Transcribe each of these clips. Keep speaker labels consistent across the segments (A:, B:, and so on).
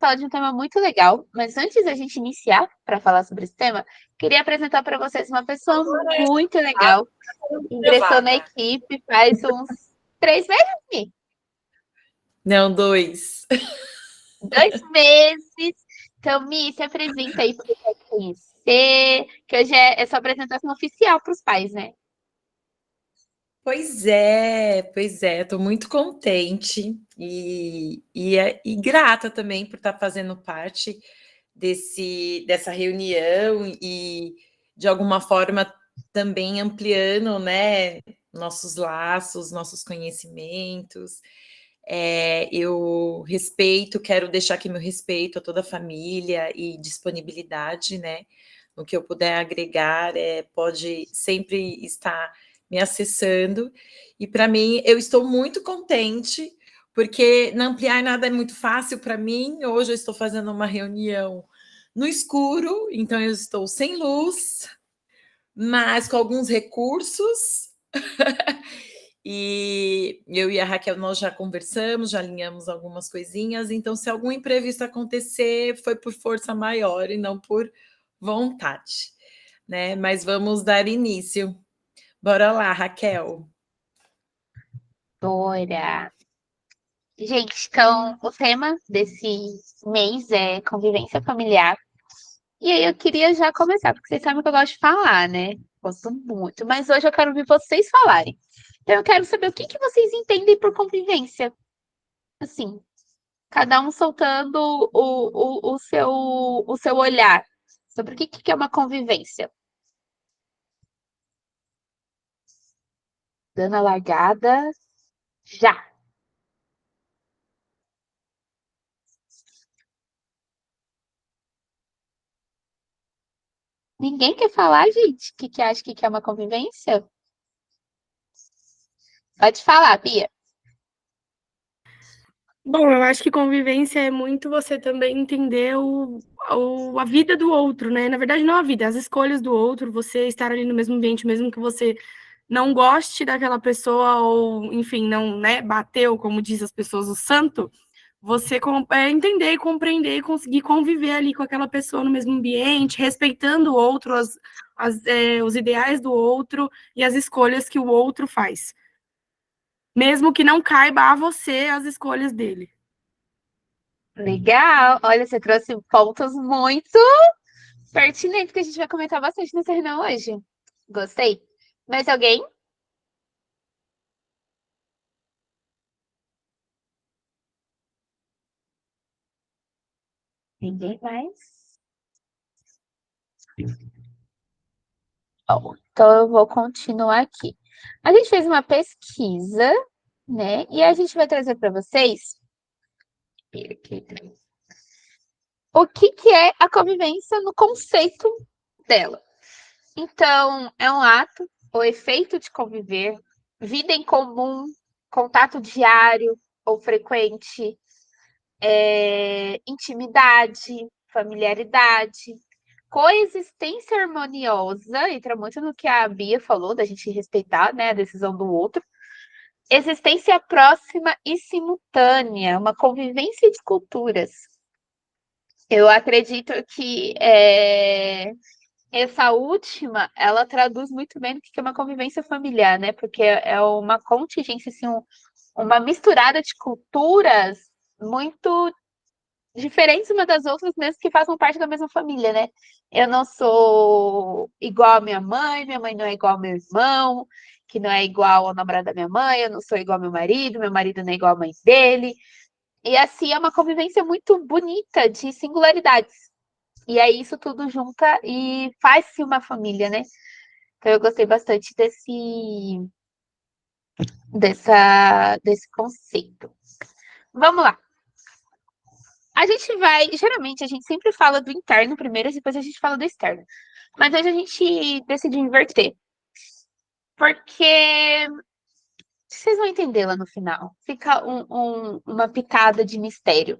A: falar de um tema muito legal, mas antes da gente iniciar para falar sobre esse tema, queria apresentar para vocês uma pessoa muito legal. Ingressou na equipe faz uns 3 meses,
B: Não, 2.
A: 2 meses. Então, Mi, se apresenta aí para quem quer conhecer, que hoje é sua apresentação oficial para os pais, né?
B: Pois é, estou muito contente e grata também por estar fazendo parte dessa reunião e, de alguma forma, também ampliando, né, nossos laços, nossos conhecimentos. Eu quero deixar aqui meu respeito a toda a família e disponibilidade, né? No que eu puder agregar, pode sempre estar me acessando. E para mim, eu estou muito contente, porque não ampliar nada é muito fácil para mim. Hoje eu estou fazendo uma reunião no escuro, então eu estou sem luz, mas com alguns recursos. E eu e a Raquel, nós já conversamos, já alinhamos algumas coisinhas, então se algum imprevisto acontecer, foi por força maior e não por vontade, né? Mas vamos dar início. Bora lá, Raquel.
A: Dora. Gente, então, o tema desse mês é convivência familiar. E aí eu queria já começar, porque vocês sabem que eu gosto de falar, né? Gosto muito. Mas hoje eu quero ouvir vocês falarem. Então eu quero saber o que que vocês entendem por convivência. Assim, cada um soltando o seu olhar sobre o que que é uma convivência. Dando a largada já. Ninguém quer falar, gente? O que que acha que é uma convivência? Pode falar, Bia.
C: Bom, eu acho que convivência é muito você também entender a vida do outro, né? Na verdade, não a vida, as escolhas do outro, você estar ali no mesmo ambiente, mesmo que você não goste daquela pessoa ou, enfim, não, né, bateu, como diz as pessoas, o santo, você entender e compreender e conseguir conviver ali com aquela pessoa no mesmo ambiente, respeitando o outro, os ideais do outro e as escolhas que o outro faz. Mesmo que não caiba a você as escolhas dele.
A: Legal. Olha, você trouxe pontos muito pertinentes que a gente vai comentar bastante nessa reunião hoje. Gostei. Mais alguém? Ninguém mais? Bom, então eu vou continuar aqui. A gente fez uma pesquisa, né? E a gente vai trazer para vocês o que que é a convivência no conceito dela. Então, é um ato ou efeito de conviver, vida em comum, contato diário ou frequente, intimidade, familiaridade, coexistência harmoniosa, entra muito no que a Bia falou, da gente respeitar, né, a decisão do outro, existência próxima e simultânea, uma convivência de culturas. Eu acredito que essa última, ela traduz muito bem o que é uma convivência familiar, né? Porque é uma contingência, assim, uma misturada de culturas muito diferentes uma das outras, mesmo que façam parte da mesma família, né? Eu não sou igual a minha mãe não é igual ao meu irmão, que não é igual ao namorado da minha mãe, eu não sou igual ao meu marido não é igual à mãe dele. E assim é uma convivência muito bonita de singularidades. E aí isso tudo junta e faz-se uma família, né? Então eu gostei bastante desse conceito. Vamos lá. Geralmente a gente sempre fala do interno primeiro, e depois a gente fala do externo. Mas hoje a gente decidiu inverter. Porque vocês vão entender lá no final. Fica uma pitada de mistério.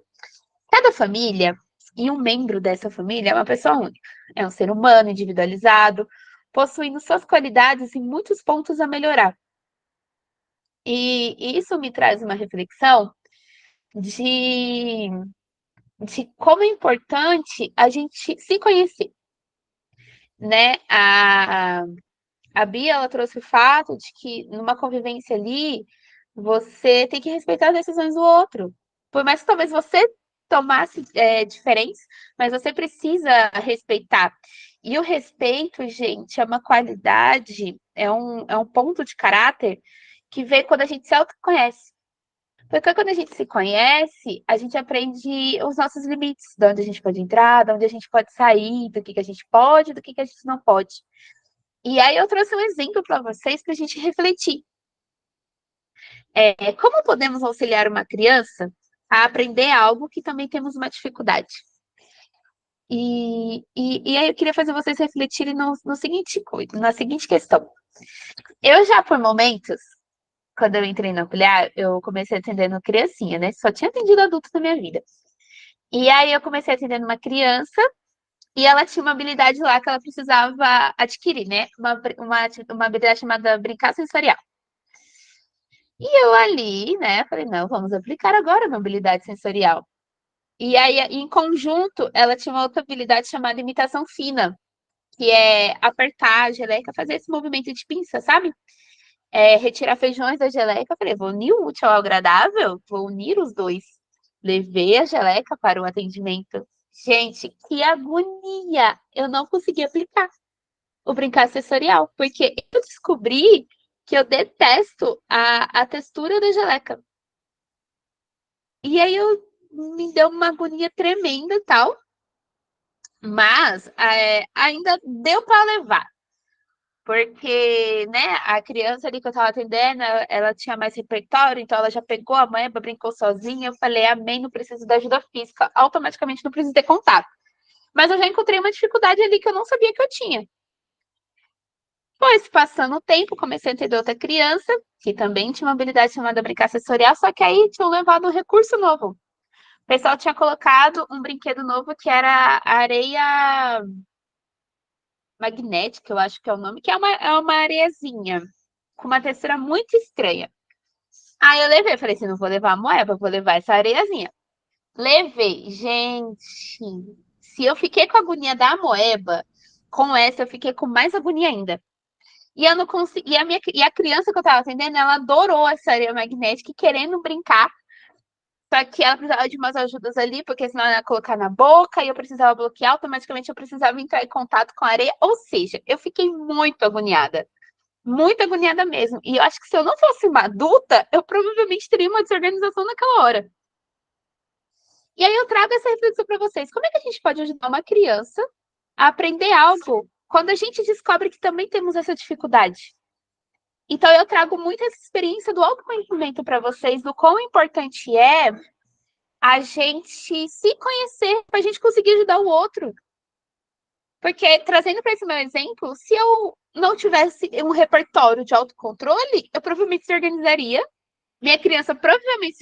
A: Cada família e um membro dessa família é uma pessoa única. É um ser humano individualizado, possuindo suas qualidades e muitos pontos a melhorar. E isso me traz uma reflexão de de como é importante a gente se conhecer, né? A Bia, ela trouxe o fato de que numa convivência ali, você tem que respeitar as decisões do outro. Por mais que talvez você tomasse diferentes, mas você precisa respeitar. E o respeito, gente, é uma qualidade, é um ponto de caráter que vem quando a gente se autoconhece. Porque quando a gente se conhece, a gente aprende os nossos limites, de onde a gente pode entrar, de onde a gente pode sair, do que a gente pode, do que a gente não pode. E aí eu trouxe um exemplo para vocês para a gente refletir. Como podemos auxiliar uma criança a aprender algo que também temos uma dificuldade? E aí eu queria fazer vocês refletirem no seguinte coisa, na seguinte questão. Eu já, por momentos, quando eu entrei na Auxiliar, eu comecei atendendo criancinha, né? Só tinha atendido adulto na minha vida. E aí eu comecei atendendo uma criança e ela tinha uma habilidade lá que ela precisava adquirir, né? Uma habilidade chamada brincar sensorial. E eu ali, né, falei, não, vamos aplicar agora a minha habilidade sensorial. E aí, em conjunto, ela tinha uma outra habilidade chamada imitação fina, que é apertar a geleca, fazer esse movimento de pinça, sabe? Retirar feijões da geleca. Eu falei, vou unir o útil ao agradável, vou unir os dois. Levei a geleca para o atendimento. Gente, que agonia! Eu não consegui aplicar o brincar sensorial, porque eu descobri que eu detesto a textura da geleca. E aí me deu uma agonia tremenda e tal, mas ainda deu para levar. Porque, né, a criança ali que eu estava atendendo, ela tinha mais repertório, então ela já pegou a moeba, brincou sozinha. Eu falei, amém, não preciso da ajuda física. Automaticamente não preciso ter contato. Mas eu já encontrei uma dificuldade ali que eu não sabia que eu tinha. Pois, passando o tempo, comecei a entender outra criança, que também tinha uma habilidade chamada brincar sensorial, só que aí tinham levado um recurso novo. O pessoal tinha colocado um brinquedo novo que era a areia magnética, eu acho que é o nome, que é uma areiazinha, com uma textura muito estranha. Aí eu levei, falei assim, não vou levar a moeba, vou levar essa areiazinha. Levei, gente, se eu fiquei com a agonia da moeba, com essa eu fiquei com mais agonia ainda. E eu não consegui. E a criança que eu tava atendendo, ela adorou essa areia magnética, querendo brincar. Só que ela precisava de umas ajudas ali, porque senão ela ia colocar na boca e eu precisava bloquear, automaticamente eu precisava entrar em contato com a areia. Ou seja, eu fiquei muito agoniada mesmo. E eu acho que se eu não fosse uma adulta, eu provavelmente teria uma desorganização naquela hora. E aí eu trago essa reflexão para vocês. Como é que a gente pode ajudar uma criança a aprender algo quando a gente descobre que também temos essa dificuldade? Então, eu trago muito essa experiência do autoconhecimento para vocês, do quão importante é a gente se conhecer para a gente conseguir ajudar o outro. Porque, trazendo para esse meu exemplo, se eu não tivesse um repertório de autocontrole, eu provavelmente se organizaria. Minha criança provavelmente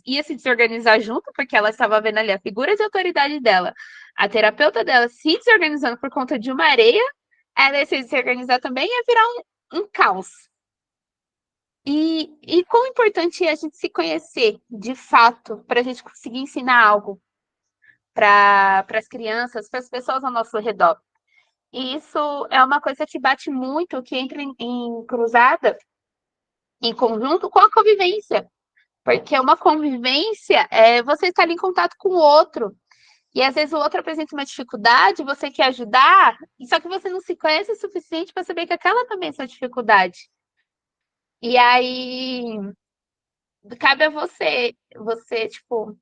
A: ia se desorganizar junto, porque ela estava vendo ali a figura de autoridade dela, a terapeuta dela se desorganizando por conta de uma areia, ela ia se desorganizar também e ia virar um caos. E quão importante é a gente se conhecer, de fato, para a gente conseguir ensinar algo para as crianças, para as pessoas ao nosso redor. E isso é uma coisa que bate muito, que entra em cruzada, em conjunto com a convivência. Porque uma convivência é você estar ali em contato com o outro. E às vezes o outro apresenta uma dificuldade, você quer ajudar, só que você não se conhece o suficiente para saber que aquela também é sua dificuldade. E aí cabe a você, tipo,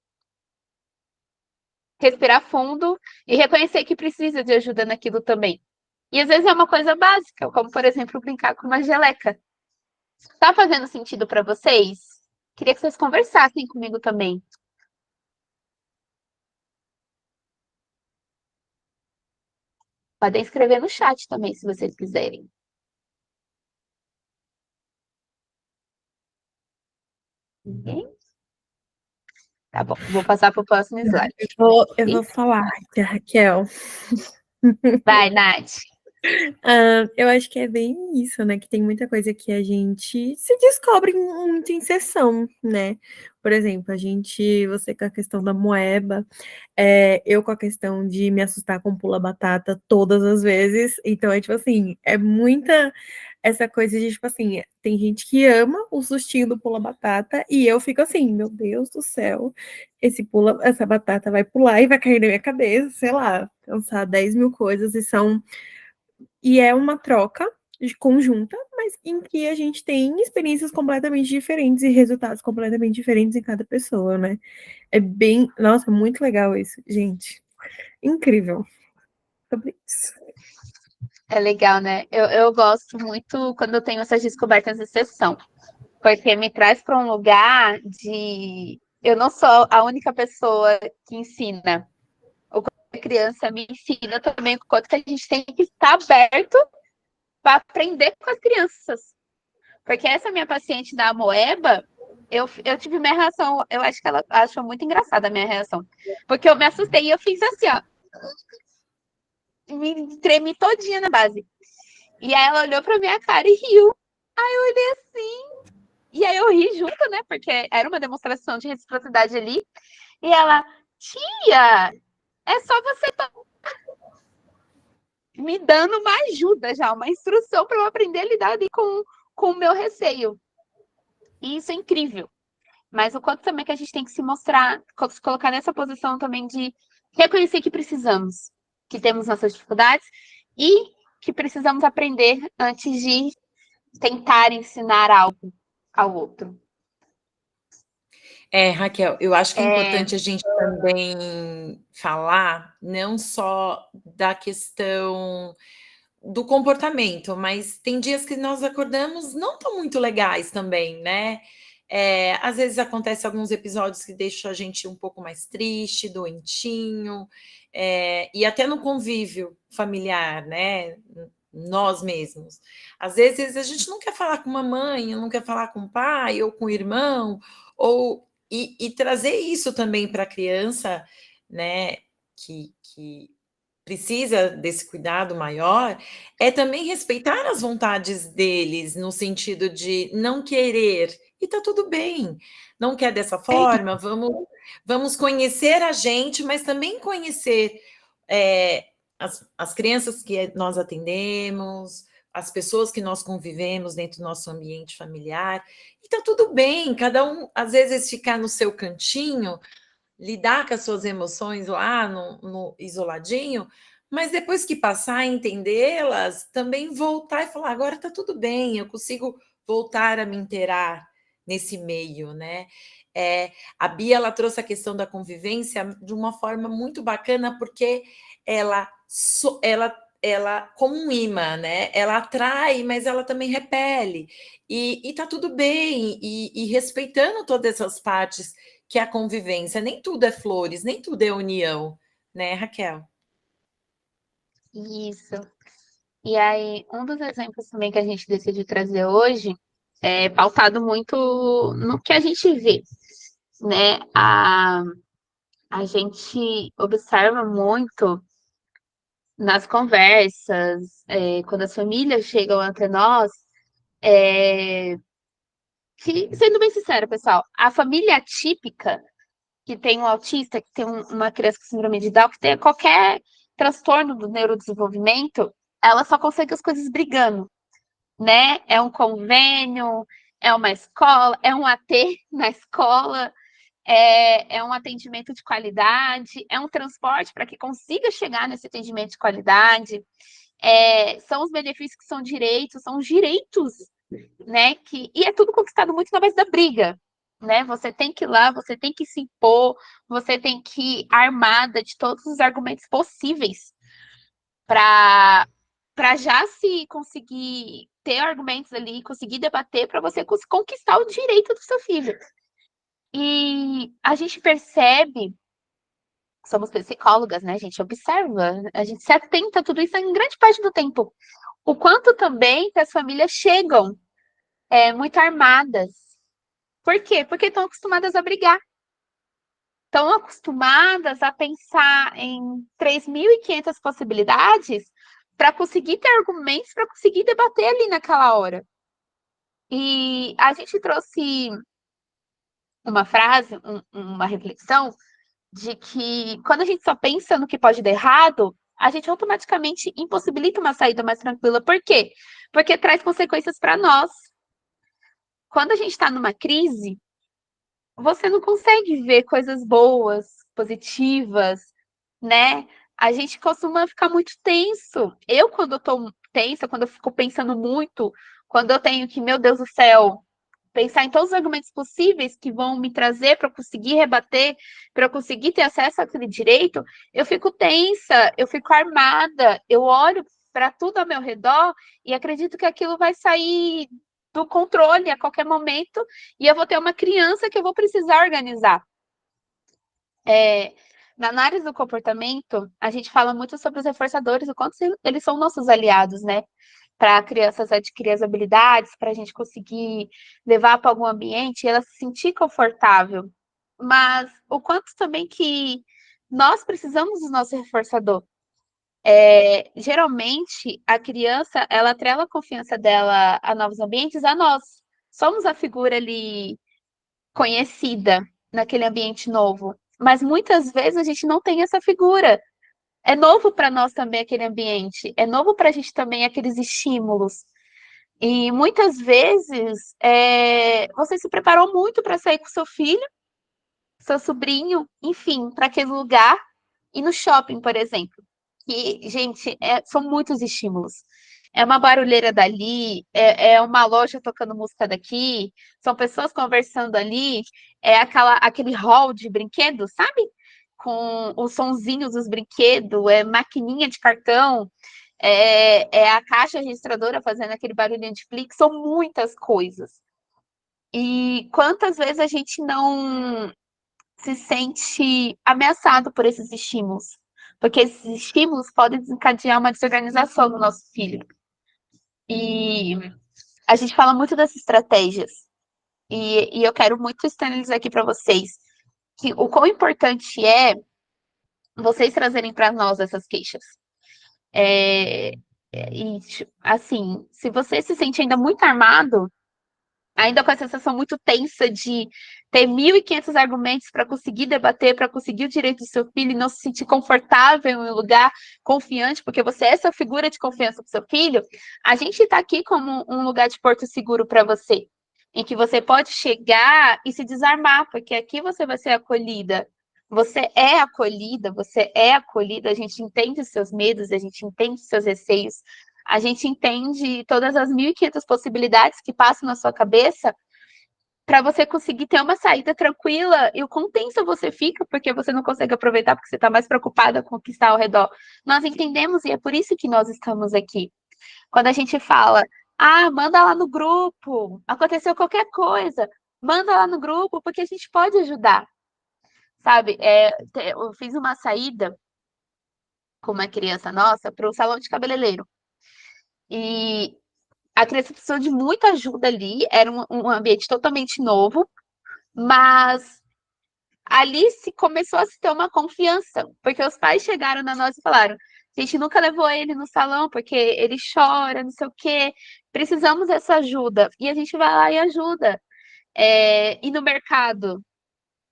A: respirar fundo e reconhecer que precisa de ajuda naquilo também. E às vezes é uma coisa básica, como, por exemplo, brincar com uma geleca. Tá fazendo sentido para vocês? Queria que vocês conversassem comigo também. Podem escrever no chat também, se vocês quiserem. Ninguém? Tá bom, vou passar para o próximo slide.
C: Eu vou falar, Raquel.
A: Vai, Nath.
C: Eu acho que é bem isso, né? Que tem muita coisa que a gente se descobre muito em sessão, né? por exemplo, você com a questão da moeba, eu com a questão de me assustar com pula-batata todas as vezes. Então, tipo assim, é muita essa coisa de, tipo assim, tem gente que ama o sustinho do pula-batata e eu fico assim, meu Deus do céu, essa batata vai pular e vai cair na minha cabeça, sei lá, pensar 10 mil coisas e é uma troca conjunta, mas em que a gente tem experiências completamente diferentes e resultados completamente diferentes em cada pessoa, né? Nossa, muito legal isso, gente. Incrível. Sobre isso.
A: É legal, né? Eu gosto muito quando eu tenho essas descobertas de sessão, porque me traz para um lugar de. Eu não sou a única pessoa que ensina. O quanto a criança me ensina também o quanto que a gente tem que estar aberto para aprender com as crianças. Porque essa minha paciente da Moeba, eu tive minha reação, eu acho que ela achou muito engraçada a minha reação. Porque eu me assustei e eu fiz assim, ó. Me tremi todinha na base. E aí ela olhou pra minha cara e riu. Aí eu olhei assim. E aí eu ri junto, né? Porque era uma demonstração de reciprocidade ali. E ela, tia, é só você me dando uma ajuda já, uma instrução para eu aprender a lidar ali com o meu receio. E isso é incrível. Mas o quanto também que a gente tem que se mostrar, se colocar nessa posição também de reconhecer que precisamos, que temos nossas dificuldades e que precisamos aprender antes de tentar ensinar algo ao outro.
B: Raquel, eu acho que é importante a gente também falar não só da questão do comportamento, mas tem dias que nós acordamos não tão muito legais também, né? Às vezes acontece alguns episódios que deixam a gente um pouco mais triste, doentinho, e até no convívio familiar, né? Nós mesmos. Às vezes a gente não quer falar com mamãe, não quer falar com o pai ou com o irmão, e trazer isso também para a criança, né? Que precisa desse cuidado maior, é também respeitar as vontades deles, no sentido de não querer, e tá tudo bem, não quer dessa forma, vamos conhecer a gente, mas também conhecer as crianças que nós atendemos, as pessoas que nós convivemos dentro do nosso ambiente familiar, e tá tudo bem, cada um, às vezes, ficar no seu cantinho, lidar com as suas emoções lá no isoladinho, mas depois que passar a entendê-las, também voltar e falar, agora está tudo bem, eu consigo voltar a me inteirar nesse meio, né? A Bia, ela trouxe a questão da convivência de uma forma muito bacana, porque ela como um imã, né? Ela atrai, mas ela também repele. E tá tudo bem, e respeitando todas essas partes que é a convivência. Nem tudo é flores, nem tudo é união, né, Raquel?
A: Isso. E aí, um dos exemplos também que a gente decidiu trazer hoje é pautado muito no que a gente vê, né? A gente observa muito nas conversas, quando as famílias chegam até nós, que, sendo bem sincera, pessoal, a família típica que tem um autista, que tem uma criança com síndrome de Down, que tem qualquer transtorno do neurodesenvolvimento, ela só consegue as coisas brigando, né? É um convênio, é uma escola, é um AT na escola, é um atendimento de qualidade, é um transporte para que consiga chegar nesse atendimento de qualidade, são os benefícios que são direitos, são os direitos, né? E é tudo conquistado muito na base da briga, né? Você tem que ir lá, você tem que se impor, você tem que ir armada de todos os argumentos possíveis para já se conseguir ter argumentos ali, conseguir debater para você conquistar o direito do seu filho. E a gente percebe, somos psicólogas, né? A gente observa, a gente se atenta a tudo isso em grande parte do tempo. O quanto também que as famílias chegam muito armadas. Por quê? Porque estão acostumadas a brigar. Estão acostumadas a pensar em 3.500 possibilidades para conseguir ter argumentos, para conseguir debater ali naquela hora. E a gente trouxe uma frase, uma reflexão, de que quando a gente só pensa no que pode dar errado, a gente automaticamente impossibilita uma saída mais tranquila. Por quê? Porque traz consequências para nós. Quando a gente está numa crise, você não consegue ver coisas boas, positivas, né? A gente costuma ficar muito tenso. Eu, quando eu tô tensa, quando eu fico pensando muito, quando eu tenho que, meu Deus do céu, pensar em todos os argumentos possíveis que vão me trazer para eu conseguir rebater, para eu conseguir ter acesso àquele direito, eu fico tensa, eu fico armada, eu olho para tudo ao meu redor e acredito que aquilo vai sair do controle a qualquer momento e eu vou ter uma criança que eu vou precisar organizar. Na análise do comportamento, a gente fala muito sobre os reforçadores, o quanto eles são nossos aliados, né? Para crianças adquirir as habilidades, para a gente conseguir levar para algum ambiente e ela se sentir confortável. Mas o quanto também que nós precisamos do nosso reforçador. Geralmente, a criança, ela atrela a confiança dela a novos ambientes a nós. Somos a figura ali conhecida naquele ambiente novo. Mas muitas vezes a gente não tem essa figura. É novo para nós também aquele ambiente, é novo para a gente também aqueles estímulos. E muitas vezes você se preparou muito para sair com seu filho, seu sobrinho, enfim, para aquele lugar e no shopping, por exemplo. Que, gente, são muitos estímulos. É uma barulheira dali, é uma loja tocando música daqui, são pessoas conversando ali, aquele hall de brinquedos, sabe? Com os sonzinhos dos brinquedos, maquininha de cartão, a caixa registradora fazendo aquele barulhinho de clique, são muitas coisas. E quantas vezes a gente não se sente ameaçado por esses estímulos? Porque esses estímulos podem desencadear uma desorganização no nosso filho. E a gente fala muito das estratégias. E eu quero muito externalizar aqui para vocês que o quão importante é vocês trazerem para nós essas queixas. E, assim, se você se sente ainda muito armado, ainda com a sensação muito tensa de ter 1.500 argumentos para conseguir debater, para conseguir o direito do seu filho e não se sentir confortável em um lugar confiante, porque você é essa figura de confiança para o seu filho, a gente está aqui como um lugar de porto seguro para você, em que você pode chegar e se desarmar, porque aqui você vai ser acolhida. Você é acolhida, a gente entende os seus medos, a gente entende os seus receios, a gente entende todas as 1.500 possibilidades que passam na sua cabeça para você conseguir ter uma saída tranquila e o quão tenso você fica porque você não consegue aproveitar porque você está mais preocupada com o que está ao redor. Nós entendemos e é por isso que nós estamos aqui. Quando a gente fala, manda lá no grupo, aconteceu qualquer coisa, manda lá no grupo porque a gente pode ajudar, sabe? Eu fiz uma saída com uma criança nossa para o salão de cabeleireiro. E a criança precisou de muita ajuda ali, era um ambiente totalmente novo, mas ali se começou a se ter uma confiança, porque os pais chegaram na nós e falaram: a gente nunca levou ele no salão porque ele chora, não sei o quê, precisamos dessa ajuda. E a gente vai lá e ajuda. E no mercado,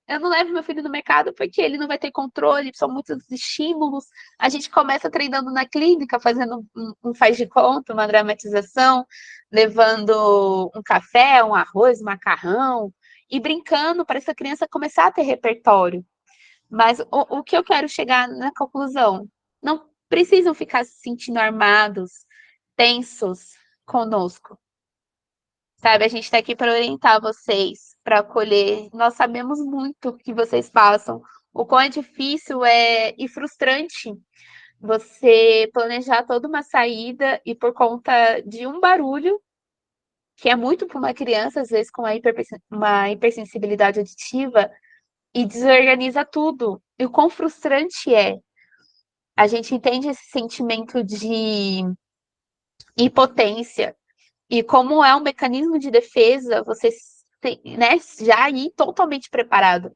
A: eu não levo meu filho no mercado porque ele não vai ter controle, são muitos estímulos. A gente começa treinando na clínica, fazendo um faz de conta, uma dramatização, levando um café, um arroz, um macarrão, e brincando para essa criança começar a ter repertório. Mas o que eu quero chegar na conclusão? Não precisam ficar se sentindo armados, tensos conosco. Sabe, a gente está aqui para orientar vocês, para acolher. Nós sabemos muito o que vocês passam, o quão é difícil e frustrante você planejar toda uma saída e por conta de um barulho, que é muito para uma criança, às vezes com uma hipersensibilidade auditiva, e desorganiza tudo. E o quão frustrante é. A gente entende esse sentimento de impotência, e como é um mecanismo de defesa, você tem, né, já ir totalmente preparado.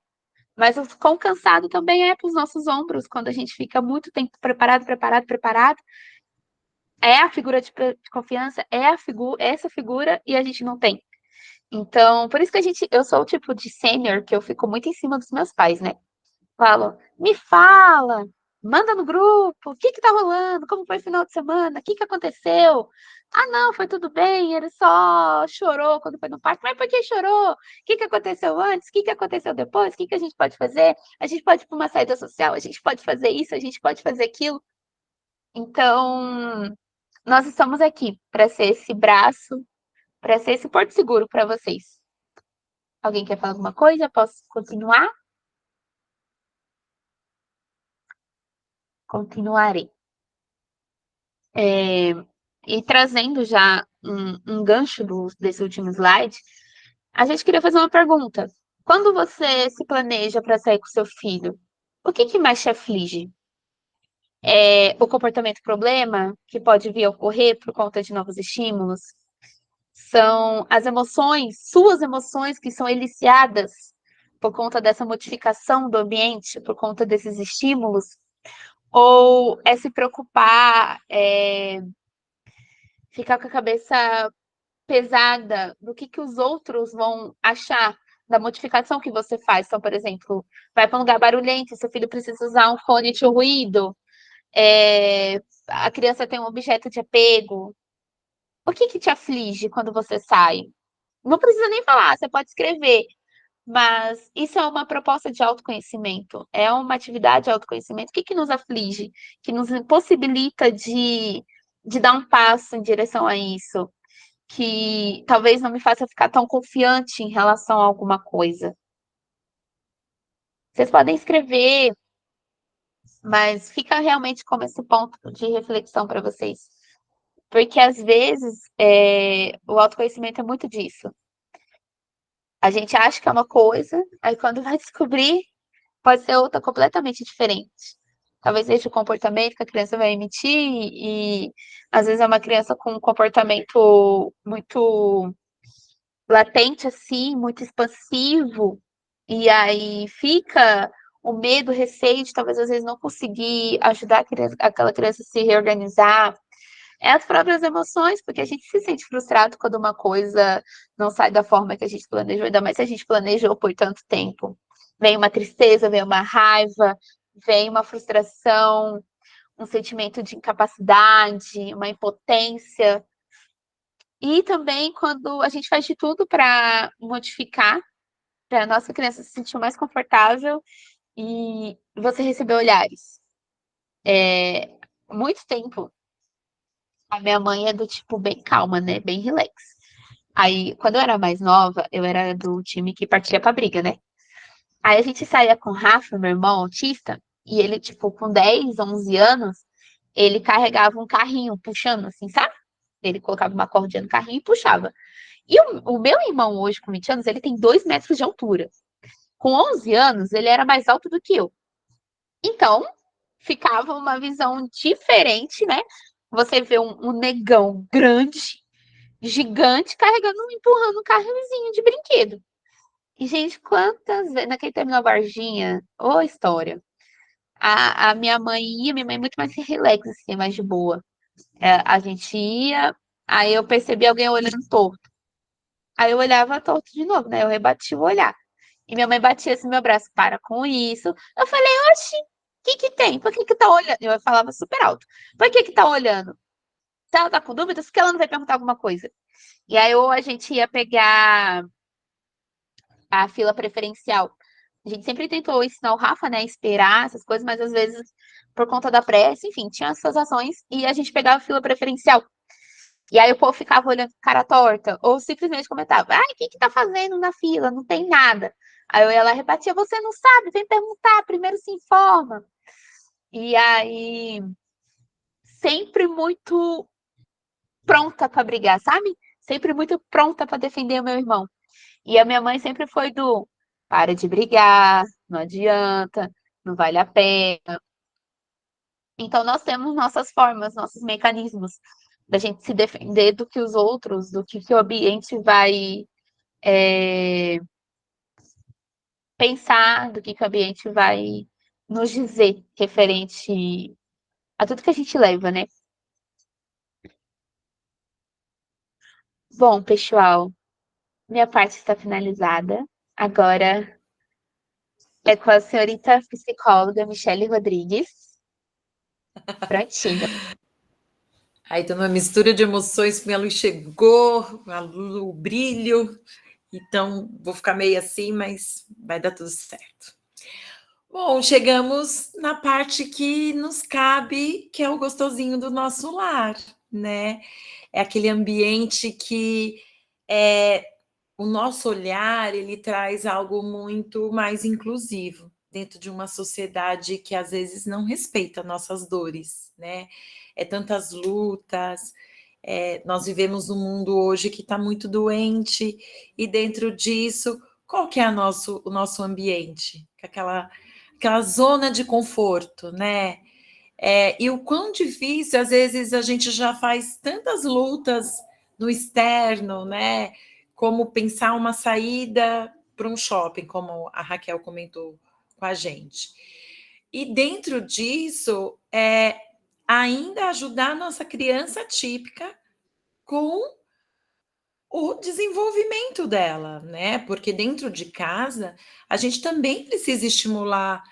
A: Mas o quão cansado também é para os nossos ombros, quando a gente fica muito tempo preparado. É a figura de confiança, essa figura, e a gente não tem. Então, por isso que eu sou o tipo de sênior que eu fico muito em cima dos meus pais, né? Falo, me fala, manda no grupo, o que que tá rolando? Como foi o final de semana? O que que aconteceu? Ah, não, foi tudo bem, ele só chorou quando foi no parque. Mas por que chorou? O que que aconteceu antes? O que que aconteceu depois? O que que a gente pode fazer? A gente pode ir para uma saída social, a gente pode fazer isso, a gente pode fazer aquilo. Então, nós estamos aqui para ser esse braço, para ser esse porto seguro para vocês. Alguém quer falar alguma coisa? Posso continuar? Continuarei. E trazendo já um gancho desse último slide, a gente queria fazer uma pergunta. Quando você se planeja para sair com seu filho, o que que mais te aflige? É o comportamento problema que pode vir a ocorrer por conta de novos estímulos? São as emoções, suas emoções que são eliciadas por conta dessa modificação do ambiente, por conta desses estímulos? Ou é se preocupar, ficar com a cabeça pesada do que os outros vão achar da modificação que você faz? Então, por exemplo, vai para um lugar barulhento, seu filho precisa usar um fone de ruído, a criança tem um objeto de apego. O que te aflige quando você sai? Não precisa nem falar, você pode escrever, mas isso é uma proposta de autoconhecimento, é uma atividade de autoconhecimento. O que nos aflige, que nos impossibilita de dar um passo em direção a isso, que talvez não me faça ficar tão confiante em relação a alguma coisa? Vocês podem escrever, mas fica realmente como esse ponto de reflexão para vocês. Porque às vezes o autoconhecimento é muito disso. A gente acha que é uma coisa, aí quando vai descobrir, pode ser outra completamente diferente. Talvez seja o comportamento que a criança vai emitir, e às vezes é uma criança com um comportamento muito latente, assim, muito expansivo, e aí fica o medo, o receio de talvez às vezes não conseguir ajudar aquela criança a se reorganizar. É as próprias emoções, porque a gente se sente frustrado quando uma coisa não sai da forma que a gente planejou, ainda mais se a gente planejou por tanto tempo. Vem uma tristeza, vem uma raiva, vem uma frustração, um sentimento de incapacidade, uma impotência. E também quando a gente faz de tudo para modificar, para a nossa criança se sentir mais confortável e você receber olhares. Muito tempo, a minha mãe é do tipo bem calma, né? Bem relax. Aí, quando eu era mais nova, eu era do time que partia pra briga, né? Aí a gente saía com o Rafa, meu irmão autista, e ele, tipo, com 10, 11 anos, ele carregava um carrinho, puxando, assim, sabe? Ele colocava uma cordinha no carrinho e puxava. E o meu irmão, hoje, com 20 anos, ele tem 2 metros de altura. Com 11 anos, ele era mais alto do que eu. Então, ficava uma visão diferente, né? Você vê um negão grande, gigante, carregando, empurrando um carrinhozinho de brinquedo. E, gente, quantas vezes. Naquele terminal Varginha, ô história. A minha mãe é muito mais relax, assim, mais de boa. A gente ia, aí eu percebi alguém olhando torto. Aí eu olhava torto de novo, né? Eu rebati o olhar. E minha mãe batia assim no meu braço, para com isso. Eu falei, oxi, o que que tem? Por que que tá olhando? Eu falava super alto. Por que que tá olhando? Se ela tá com dúvidas, por que ela não vai perguntar alguma coisa? E aí ou a gente ia pegar a fila preferencial. A gente sempre tentou ensinar o Rafa, né, a esperar essas coisas, mas às vezes, por conta da pressa, enfim, tinha essas ações e a gente pegava a fila preferencial. E aí o povo ficava olhando com cara torta, ou simplesmente comentava, ai, o que que tá fazendo na fila? Não tem nada. Aí eu ia lá e rebatia, você não sabe, vem perguntar, primeiro se informa. E aí, sempre muito pronta para brigar, sabe? Sempre muito pronta para defender o meu irmão. E a minha mãe sempre foi do para de brigar, não adianta, não vale a pena. Então nós temos nossas formas, nossos mecanismos da gente se defender do que os outros, do que o ambiente vai pensar, do que o ambiente vai nos dizer referente a tudo que a gente leva, né? Bom, pessoal, Minha parte está finalizada. Agora é com a senhorita psicóloga Michele Rodrigues. Prontinho.
B: Aí tá uma mistura de emoções, minha luz chegou, o brilho, então vou ficar meio assim, mas vai dar tudo certo. Bom, chegamos na parte que nos cabe, que é o gostosinho do nosso lar, né? É aquele ambiente que o nosso olhar, ele traz algo muito mais inclusivo dentro de uma sociedade que às vezes não respeita nossas dores, né? É tantas lutas, nós vivemos num mundo hoje que está muito doente, e dentro disso, qual que é o nosso ambiente? Aquela zona de conforto, né? E o quão difícil, às vezes, a gente já faz tantas lutas no externo, né? Como pensar uma saída para um shopping, como a Raquel comentou com a gente. E dentro disso, ainda ajudar a nossa criança típica com o desenvolvimento dela, né? Porque dentro de casa, a gente também precisa estimular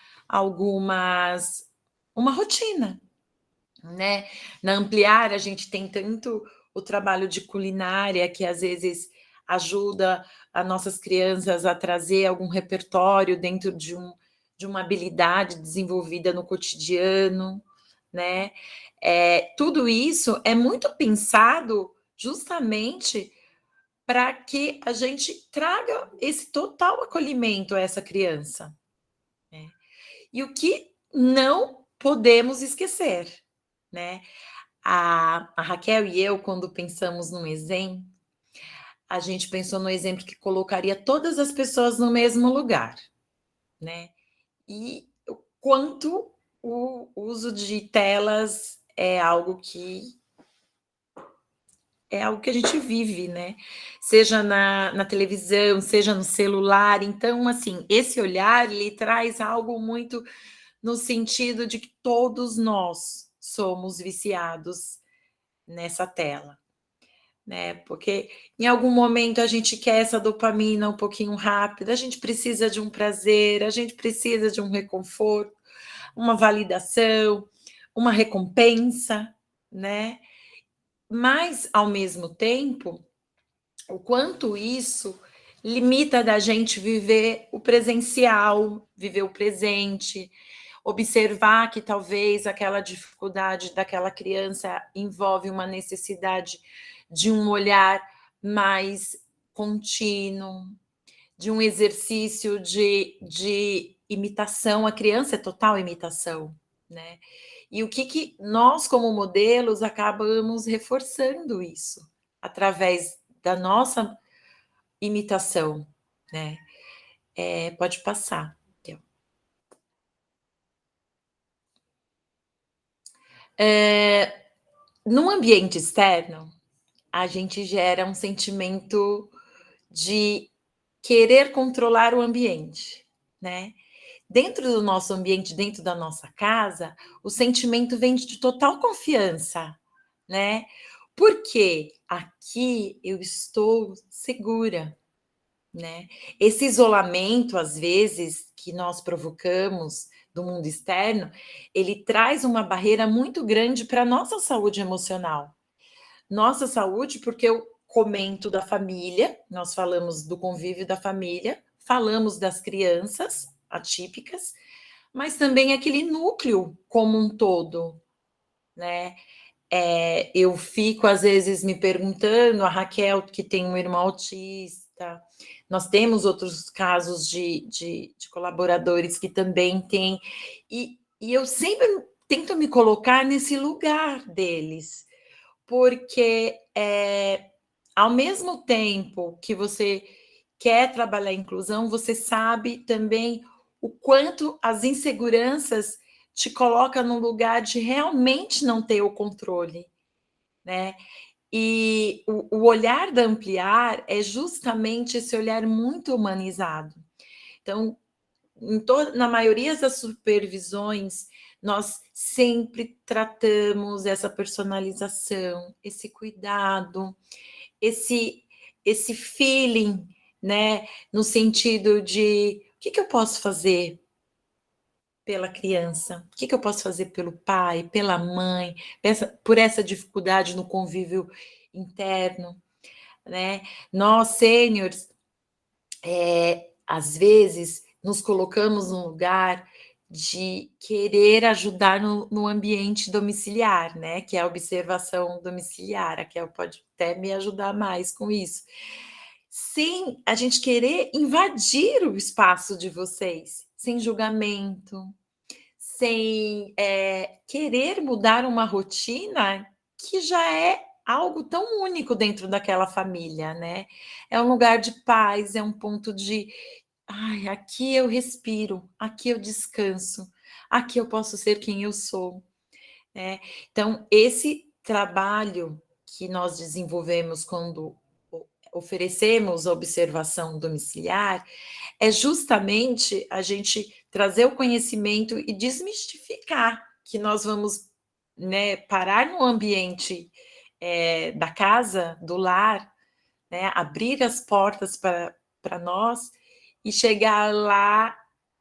B: uma rotina, né? Na Ampliar, a gente tem tanto o trabalho de culinária, que às vezes ajuda as nossas crianças a trazer algum repertório dentro de uma habilidade desenvolvida no cotidiano, né? Tudo isso é muito pensado justamente para que a gente traga esse total acolhimento a essa criança, né? E o que não podemos esquecer, né? A Raquel e eu, quando pensamos num exemplo, a gente pensou no exemplo que colocaria todas as pessoas no mesmo lugar, né? E o quanto o uso de telas é algo que a gente vive, né? Seja na televisão, seja no celular. Então, assim, esse olhar, ele traz algo muito no sentido de que todos nós somos viciados nessa tela, né? Porque em algum momento a gente quer essa dopamina um pouquinho rápida, a gente precisa de um prazer, a gente precisa de um reconforto, uma validação, uma recompensa, né? Mas, ao mesmo tempo, o quanto isso limita da gente viver o presencial, viver o presente, observar que talvez aquela dificuldade daquela criança envolve uma necessidade de um olhar mais contínuo, de um exercício de imitação. A criança é total imitação, né? E o que nós, como modelos, acabamos reforçando isso através da nossa imitação, né? Pode passar. No ambiente externo, a gente gera um sentimento de querer controlar o ambiente, né? Dentro do nosso ambiente, dentro da nossa casa, o sentimento vem de total confiança, né? Porque aqui eu estou segura, né? Esse isolamento, às vezes, que nós provocamos do mundo externo, ele traz uma barreira muito grande para a nossa saúde emocional. Nossa saúde, porque eu comento da família, nós falamos do convívio da família, falamos das crianças atípicas, mas também aquele núcleo como um todo, né? Eu fico, às vezes, me perguntando, a Raquel, que tem um irmão autista, nós temos outros casos de colaboradores que também têm, e eu sempre tento me colocar nesse lugar deles, porque ao mesmo tempo que você quer trabalhar a inclusão, você sabe também o quanto as inseguranças te colocam num lugar de realmente não ter o controle, né? E o olhar da Ampliar é justamente esse olhar muito humanizado. Então, na maioria das supervisões, nós sempre tratamos essa personalização, esse cuidado, esse feeling, né, no sentido de o que eu posso fazer pela criança, o que eu posso fazer pelo pai, pela mãe, por essa dificuldade no convívio interno, né? Nós, sêniores, às vezes, nos colocamos num lugar de querer ajudar no ambiente domiciliar, né? Que é a observação domiciliar. A Kel pode até me ajudar mais com isso. Sem a gente querer invadir o espaço de vocês, sem julgamento, sem querer mudar uma rotina que já é algo tão único dentro daquela família, né? É um lugar de paz, é um ponto de, ai, aqui eu respiro, aqui eu descanso, aqui eu posso ser quem eu sou, né? Então, esse trabalho que nós desenvolvemos quando oferecemos a observação domiciliar é justamente a gente trazer o conhecimento e desmistificar que nós vamos, né, parar no ambiente da casa, do lar, né, abrir as portas para nós e chegar lá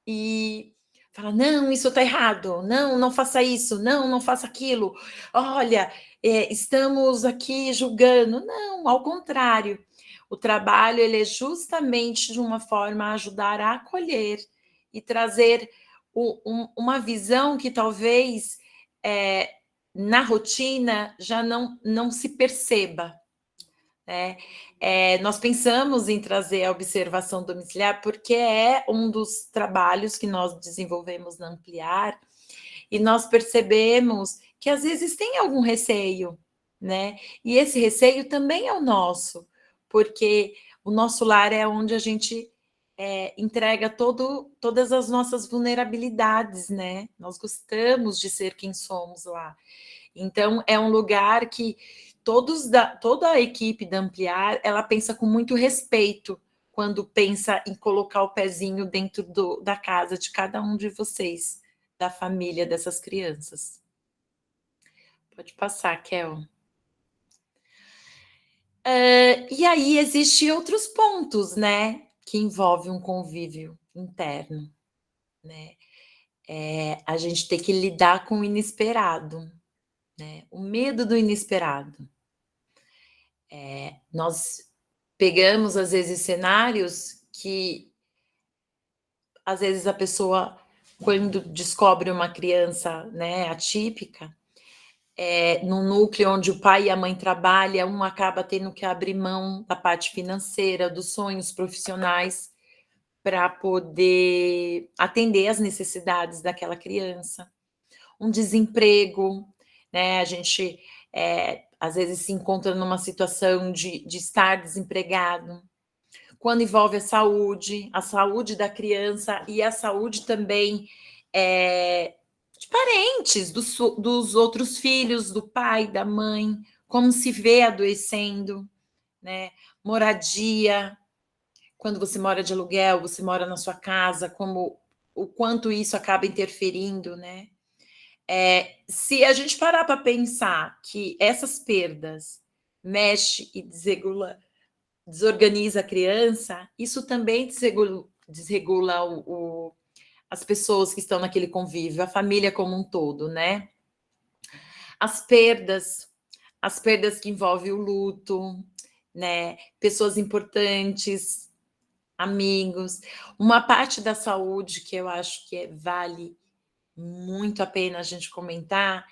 B: e falar, não, isso está errado, não, não faça isso, não, não faça aquilo, olha, estamos aqui julgando. Não, ao contrário, o trabalho ele é justamente de uma forma a ajudar a acolher e trazer uma visão que talvez na rotina já não se perceba, né? Nós pensamos em trazer a observação domiciliar porque é um dos trabalhos que nós desenvolvemos na Ampliar e nós percebemos que às vezes tem algum receio, né? E esse receio também é o nosso, porque o nosso lar é onde a gente entrega todas as nossas vulnerabilidades, né? Nós gostamos de ser quem somos lá. Então, é um lugar que toda a equipe da Ampliar, ela pensa com muito respeito quando pensa em colocar o pezinho dentro da casa de cada um de vocês, da família dessas crianças. Pode passar, Kel. E aí existem outros pontos, né, que envolvem um convívio interno, né? A gente tem que lidar com o inesperado, né? O medo do inesperado. Nós pegamos, às vezes, cenários que, às vezes, a pessoa, quando descobre uma criança, né, atípica, num núcleo onde o pai e a mãe trabalham, um acaba tendo que abrir mão da parte financeira, dos sonhos profissionais, para poder atender às necessidades daquela criança. Um desemprego, né? A gente às vezes se encontra numa situação de estar desempregado. Quando envolve a saúde da criança e a saúde também de parentes, dos outros filhos, do pai, da mãe, como se vê adoecendo, né? Moradia, quando você mora de aluguel, você mora na sua casa, o quanto isso acaba interferindo, né? Se a gente parar para pensar que essas perdas mexe e desorganiza a criança, isso também desregula as pessoas que estão naquele convívio, a família como um todo, né? As perdas que envolvem o luto, né? Pessoas importantes, amigos. Uma parte da saúde que eu acho que vale muito a pena a gente comentar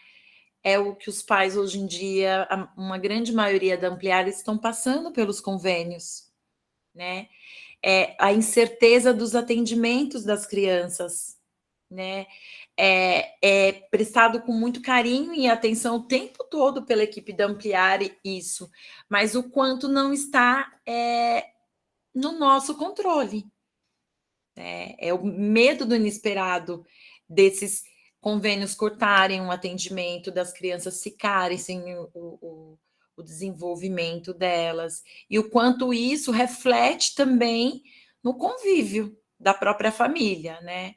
B: é o que os pais hoje em dia, uma grande maioria da Ampliar, estão passando pelos convênios, né? A incerteza dos atendimentos das crianças, né? É prestado com muito carinho e atenção o tempo todo pela equipe da Ampliar isso, mas o quanto não está no nosso controle. É o medo do inesperado, desses convênios cortarem um atendimento, das crianças ficarem sem o desenvolvimento delas, e o quanto isso reflete também no convívio da própria família, né?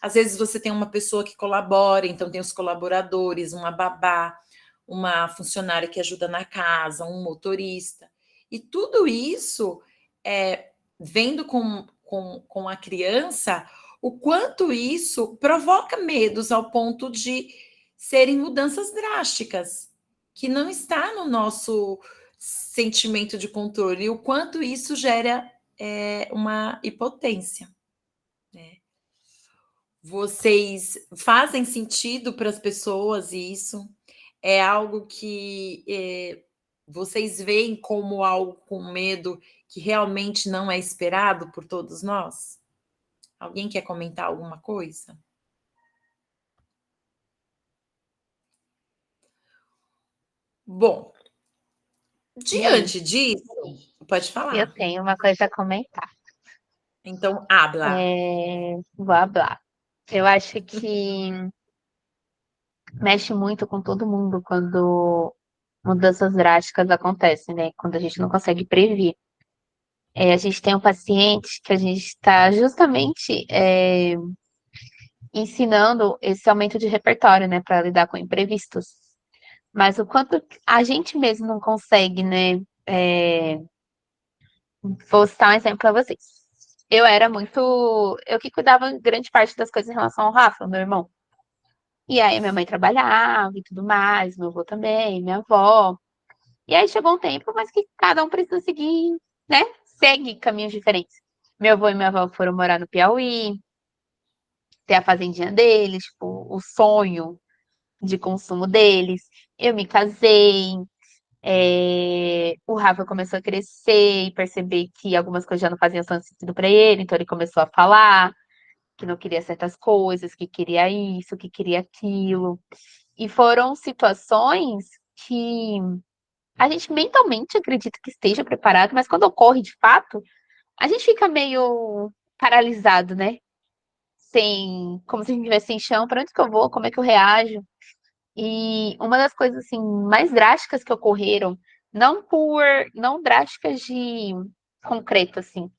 B: Às vezes você tem uma pessoa que colabora, então tem os colaboradores, uma babá, uma funcionária que ajuda na casa, um motorista, E tudo isso, vendo com a criança, o quanto isso provoca medos ao ponto de serem mudanças drásticas, que não está no nosso sentimento de controle, e o quanto isso gera uma impotência. Né? Vocês fazem sentido para as pessoas isso? É algo que vocês veem como algo com medo que realmente não é esperado por todos nós? Alguém quer comentar alguma coisa? Bom, diante disso, pode
A: Eu
B: falar.
A: tenho uma coisa a comentar.
B: Então, habla.
A: Vou falar. Eu acho que mexe muito com todo mundo quando mudanças drásticas acontecem, né? Quando a gente não consegue prever. A gente tem um paciente que a gente está justamente ensinando esse aumento de repertório, né, para lidar com imprevistos. Mas o quanto a gente mesmo não consegue, né? Vou citar um exemplo para vocês. Eu que cuidava grande parte das coisas em relação ao Rafa, meu irmão. E aí minha mãe trabalhava e tudo mais, meu avô também, minha avó. E aí chegou um tempo, mas que cada um precisa seguir, né? Segue caminhos diferentes. Meu avô e minha avó foram morar no Piauí, ter a fazendinha deles, tipo, o sonho de consumo deles. Eu me casei, o Rafa começou a crescer e perceber que algumas coisas já não faziam tanto sentido para ele, então ele começou a falar que não queria certas coisas, que queria isso, que queria aquilo. E foram situações que a gente mentalmente acredita que esteja preparado, mas quando ocorre de fato, a gente fica meio paralisado, né? Sem, como se a gente estivesse sem chão, para onde que eu vou, como é que eu reajo? E uma das coisas assim mais drásticas que ocorreram, não drásticas de concreto assim,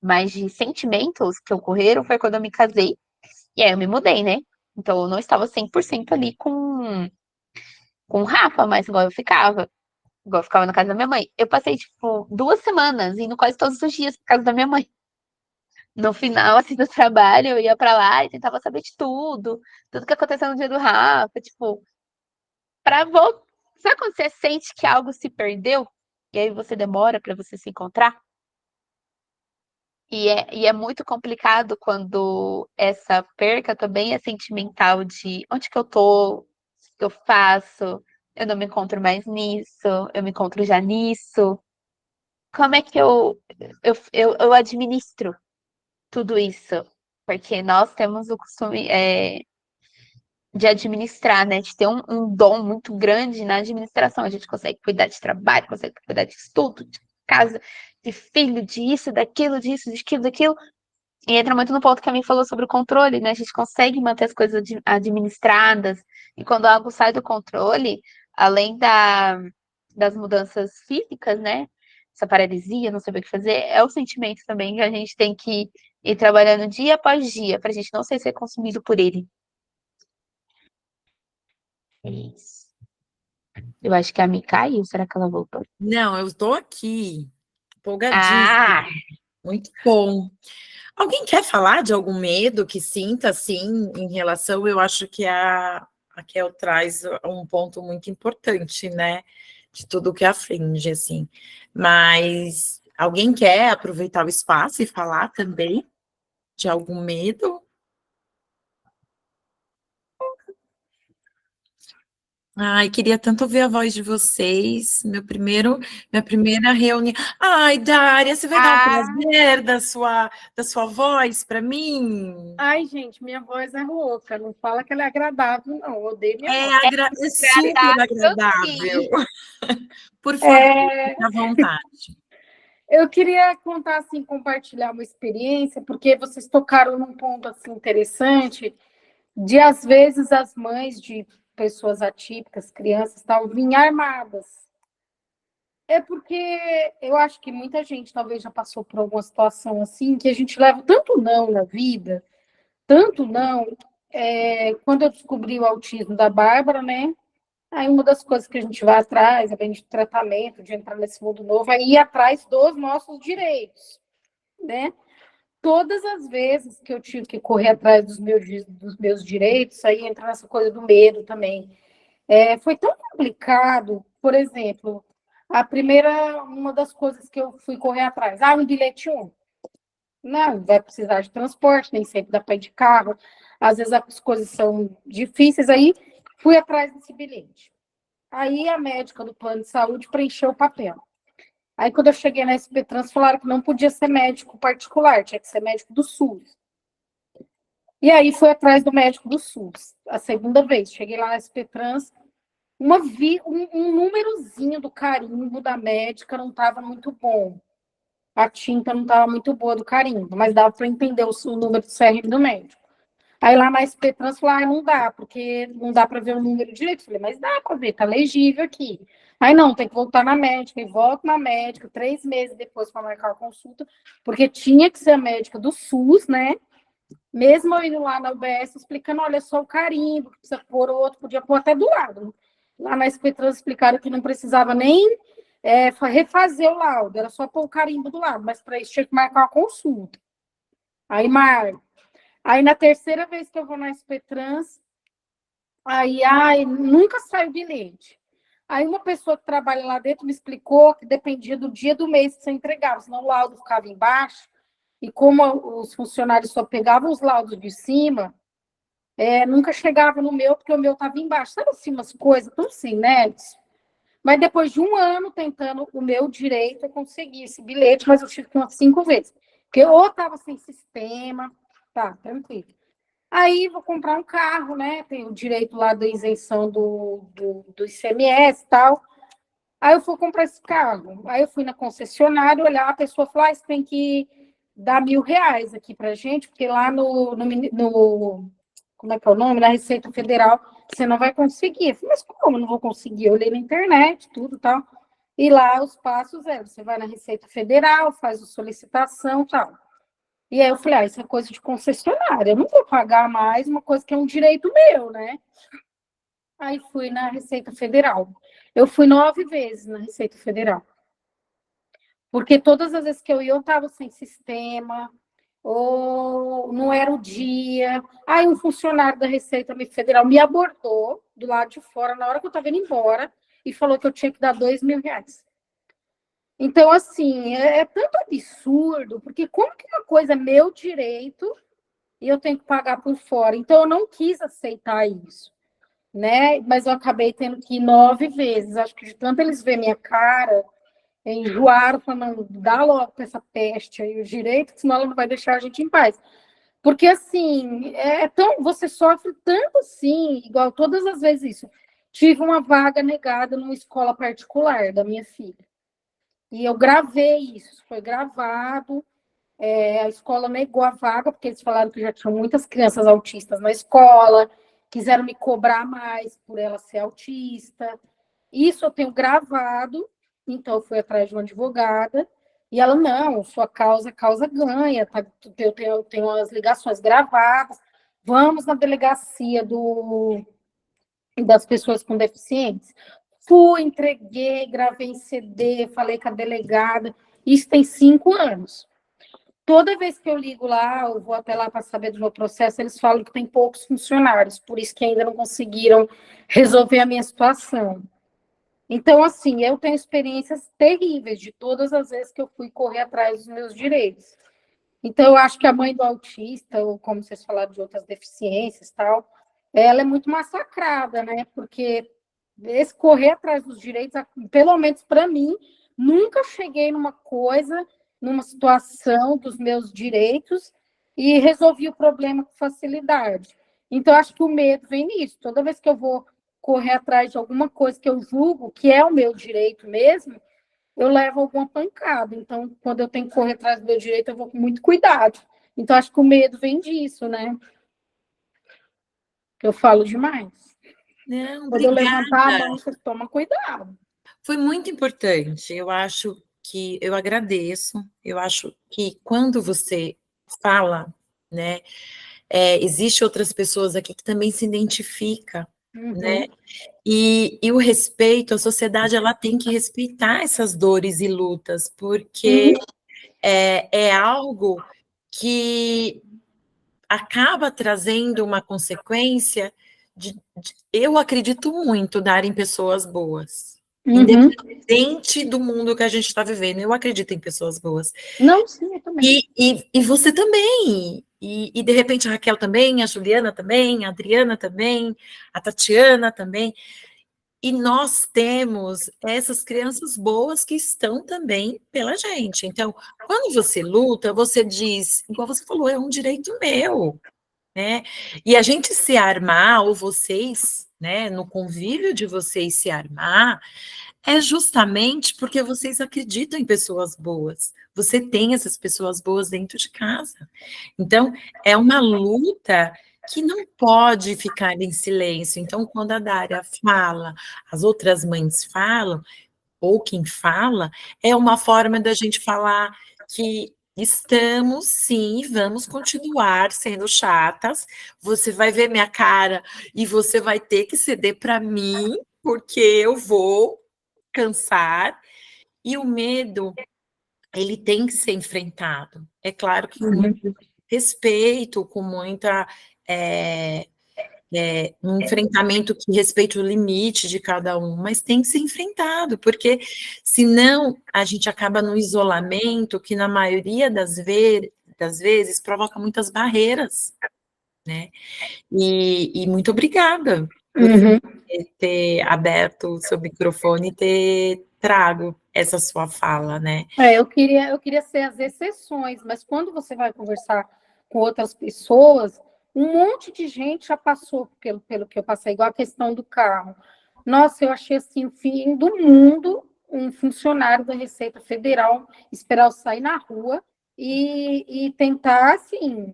A: mas de sentimentos que ocorreram foi quando eu me casei. E aí eu me mudei, né? Então eu não estava 100% ali com o Rafa, mas igual eu ficava na casa da minha mãe. Eu passei, tipo, 2 semanas indo quase todos os dias pra casa da minha mãe. No final, assim, do trabalho, eu ia pra lá e tentava saber de tudo que aconteceu no dia do Rafa, tipo, pra voltar. Sabe quando você sente que algo se perdeu? E aí você demora pra você se encontrar? E é muito complicado quando essa perca também é sentimental de onde que eu tô, o que eu faço, eu não me encontro mais nisso, eu me encontro já nisso. Como é que eu administro tudo isso? Porque nós temos o costume de administrar, né? De ter um dom muito grande na administração. A gente consegue cuidar de trabalho, consegue cuidar de estudo, de casa, de filho, disso, daquilo, disso, daquilo, daquilo. E entra muito no ponto que a mim falou sobre o controle, né? A gente consegue manter as coisas administradas. E quando algo sai do controle, além das mudanças físicas, né? Essa paralisia, não saber o que fazer, é o sentimento também que a gente tem que ir trabalhando dia após dia, para a gente não ser consumido por ele. É isso. Eu acho que a Mi caiu. Será que ela voltou?
B: Não, eu estou aqui, empolgadíssima.
A: Ah!
B: Muito bom. Alguém quer falar de algum medo que sinta, assim, em relação? Eu acho que a Kel traz um ponto muito importante, né? De tudo que aflige, assim. Mas alguém quer aproveitar o espaço e falar também de algum medo? Ai, queria tanto ouvir a voz de vocês. Minha primeira reunião. Ai, Dária, você vai dar um
A: Ah!
B: prazer da sua voz para mim?
C: Ai, gente, minha voz é rouca. Não fala que ela é agradável, não. Eu odeio minha voz.
B: É super agradável.
A: Sim.
B: Por favor, fique à vontade.
C: Eu queria contar, assim, compartilhar uma experiência, porque vocês tocaram num ponto, assim, interessante, de, às vezes, as mães de pessoas atípicas, crianças, tal, virem armadas. É porque eu acho que muita gente talvez já passou por alguma situação assim, que a gente leva tanto não na vida, tanto não. Quando eu descobri o autismo da Bárbara, né?
D: Aí uma das coisas que a gente vai atrás, além de tratamento, de entrar nesse mundo novo, é ir atrás dos nossos direitos, né? Todas as vezes que eu tive que correr atrás dos meus direitos, aí entra nessa coisa do medo também. Foi tão complicado, por exemplo, uma das coisas que eu fui correr atrás, um bilhete único. Não, vai precisar de transporte, nem sempre dá para ir de carro, às vezes as coisas são difíceis, aí fui atrás desse bilhete. Aí a médica do plano de saúde preencheu o papel. Aí quando eu cheguei na SP Trans, falaram que não podia ser médico particular, tinha que ser médico do SUS. E aí fui atrás do médico do SUS, a segunda vez. Cheguei lá na SP Trans, um númerozinho do carimbo da médica não estava muito bom. A tinta não estava muito boa do carimbo, mas dava para entender o número do CRM do médico. Aí lá na SP Trans falaram, não dá, porque não dá para ver o número direito. Eu falei, mas dá para ver, tá legível aqui. Aí não, tem que voltar na médica, e volto na médica, 3 meses depois para marcar a consulta, porque tinha que ser a médica do SUS, né? Mesmo eu indo lá na UBS explicando, olha só o carimbo, que precisa pôr outro, podia pôr até do lado. Lá na SP Trans explicaram que não precisava nem refazer o laudo, era só pôr o carimbo do lado, mas para isso tinha que marcar uma consulta. Aí marco. Aí na terceira vez que eu vou na SP Trans, nunca sai o bilhete. Aí uma pessoa que trabalha lá dentro me explicou que dependia do dia do mês que você entregava, senão o laudo ficava embaixo, e como os funcionários só pegavam os laudos de cima, nunca chegava no meu, porque o meu estava embaixo. Sabe assim, umas coisas tão assim, né? Mas depois de um ano tentando o meu direito, eu consegui esse bilhete, mas eu tive que ir umas 5 vezes. Porque ou estava sem sistema, tá, tranquilo. Aí vou comprar um carro, né? Tem o direito lá da isenção do ICMS e tal. Aí eu fui comprar esse carro. Aí eu fui na concessionária olhar, a pessoa falou: você tem que dar R$ 1.000 aqui pra gente, porque lá no como é que é o nome? Na Receita Federal, você não vai conseguir. Eu falei, mas como eu não vou conseguir? Eu olhei na internet, tudo e tal. E lá os passos você vai na Receita Federal, faz a solicitação e tal. E aí eu falei, isso é coisa de concessionária, eu não vou pagar mais uma coisa que é um direito meu, né? Aí fui na Receita Federal. Eu fui 9 vezes na Receita Federal. Porque todas as vezes que eu ia, eu estava sem sistema, ou não era o dia. Aí um funcionário da Receita Federal me abordou do lado de fora, na hora que eu estava indo embora, e falou que eu tinha que dar R$ 2.000. Então, assim, é tanto absurdo, porque como que uma coisa é meu direito e eu tenho que pagar por fora? Então, eu não quis aceitar isso, né? Mas eu acabei tendo que ir 9 vezes. Acho que de tanto eles verem minha cara, enjoaram, falando, dá logo com essa peste aí o direito, senão ela não vai deixar a gente em paz. Porque, assim, você sofre tanto assim, igual todas as vezes isso. Tive uma vaga negada numa escola particular da minha filha. E eu gravei isso, foi gravado. A escola negou a vaga, porque eles falaram que já tinham muitas crianças autistas na escola, quiseram me cobrar mais por ela ser autista. Isso eu tenho gravado, então eu fui atrás de uma advogada, e ela, não, sua causa ganha, tá? Eu tenho as ligações gravadas, vamos na delegacia das pessoas com deficiência. Fui, entreguei, gravei em CD, falei com a delegada. Isso tem 5 anos. Toda vez que eu ligo lá, eu vou até lá para saber do meu processo, eles falam que tem poucos funcionários, por isso que ainda não conseguiram resolver a minha situação. Então, assim, eu tenho experiências terríveis de todas as vezes que eu fui correr atrás dos meus direitos. Então, eu acho que a mãe do autista, ou como vocês falaram de outras deficiências tal, ela é muito massacrada, né? Porque esse correr atrás dos direitos, pelo menos para mim, nunca cheguei numa situação dos meus direitos e resolvi o problema com facilidade. Então, acho que o medo vem nisso. Toda vez que eu vou correr atrás de alguma coisa que eu julgo que é o meu direito mesmo, eu levo alguma pancada. Então, quando eu tenho que correr atrás do meu direito, eu vou com muito cuidado. Então, acho que o medo vem disso, né? Eu falo demais.
B: Não,
D: Quando eu
B: obrigada.
D: levantar a mão, você toma cuidado.
B: Foi muito importante. Eu acho que eu agradeço. Eu acho que quando você fala, né, existe outras pessoas aqui que também se identificam né? E o respeito, a sociedade, ela tem que respeitar essas dores e lutas, porque é algo que acaba trazendo uma consequência eu acredito muito dar em pessoas boas. Independente do mundo que a gente está vivendo, eu acredito em pessoas boas.
D: Não, sim, eu também.
B: E você também. E de repente a Raquel também, a Juliana também, a Adriana também, a Tatiana também. E nós temos essas crianças boas que estão também pela gente. Então, quando você luta, você diz, igual você falou, é um direito meu, né? E a gente se armar, ou vocês, né, no convívio de vocês se armar, é justamente porque vocês acreditam em pessoas boas. Você tem essas pessoas boas dentro de casa. Então, é uma luta que não pode ficar em silêncio. Então, quando a Dária fala, as outras mães falam, ou quem fala, é uma forma da gente falar que estamos, sim, vamos continuar sendo chatas. Você vai ver minha cara e você vai ter que ceder para mim, porque eu vou cansar. E o medo, ele tem que ser enfrentado. É claro que com muito respeito, com muita um enfrentamento que respeite o limite de cada um, mas tem que ser enfrentado, porque senão a gente acaba no isolamento, que na maioria das vezes provoca muitas barreiras, né? E muito obrigada por ter aberto o seu microfone e ter trago essa sua fala, né?
D: Eu queria ser as exceções, mas quando você vai conversar com outras pessoas, um monte de gente já passou pelo que eu passei, igual a questão do carro. Nossa, eu achei assim o fim do mundo um funcionário da Receita Federal esperar eu sair na rua e tentar, assim,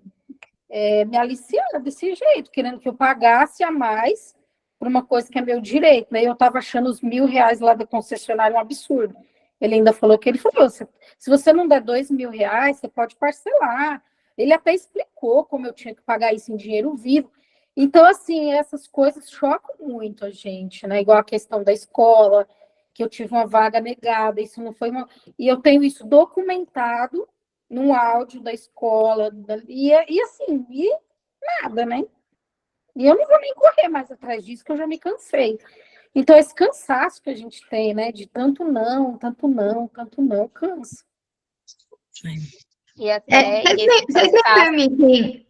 D: me aliciar desse jeito, querendo que eu pagasse a mais por uma coisa que é meu direito, né? Eu estava achando os R$ 1.000 lá da concessionária um absurdo. Ele ainda falou que ele falou, se você não der R$ 2.000, você pode parcelar. Ele até explicou como eu tinha que pagar isso em dinheiro vivo. Então, assim, essas coisas chocam muito a gente, né? Igual a questão da escola, que eu tive uma vaga negada, isso não foi uma... E eu tenho isso documentado num áudio da escola, e assim, e nada, né? E eu não vou nem correr mais atrás disso, que eu já me cansei. Então, esse cansaço que a gente tem, né? De tanto não, cansa.
A: E até
E: Vocês me permitem,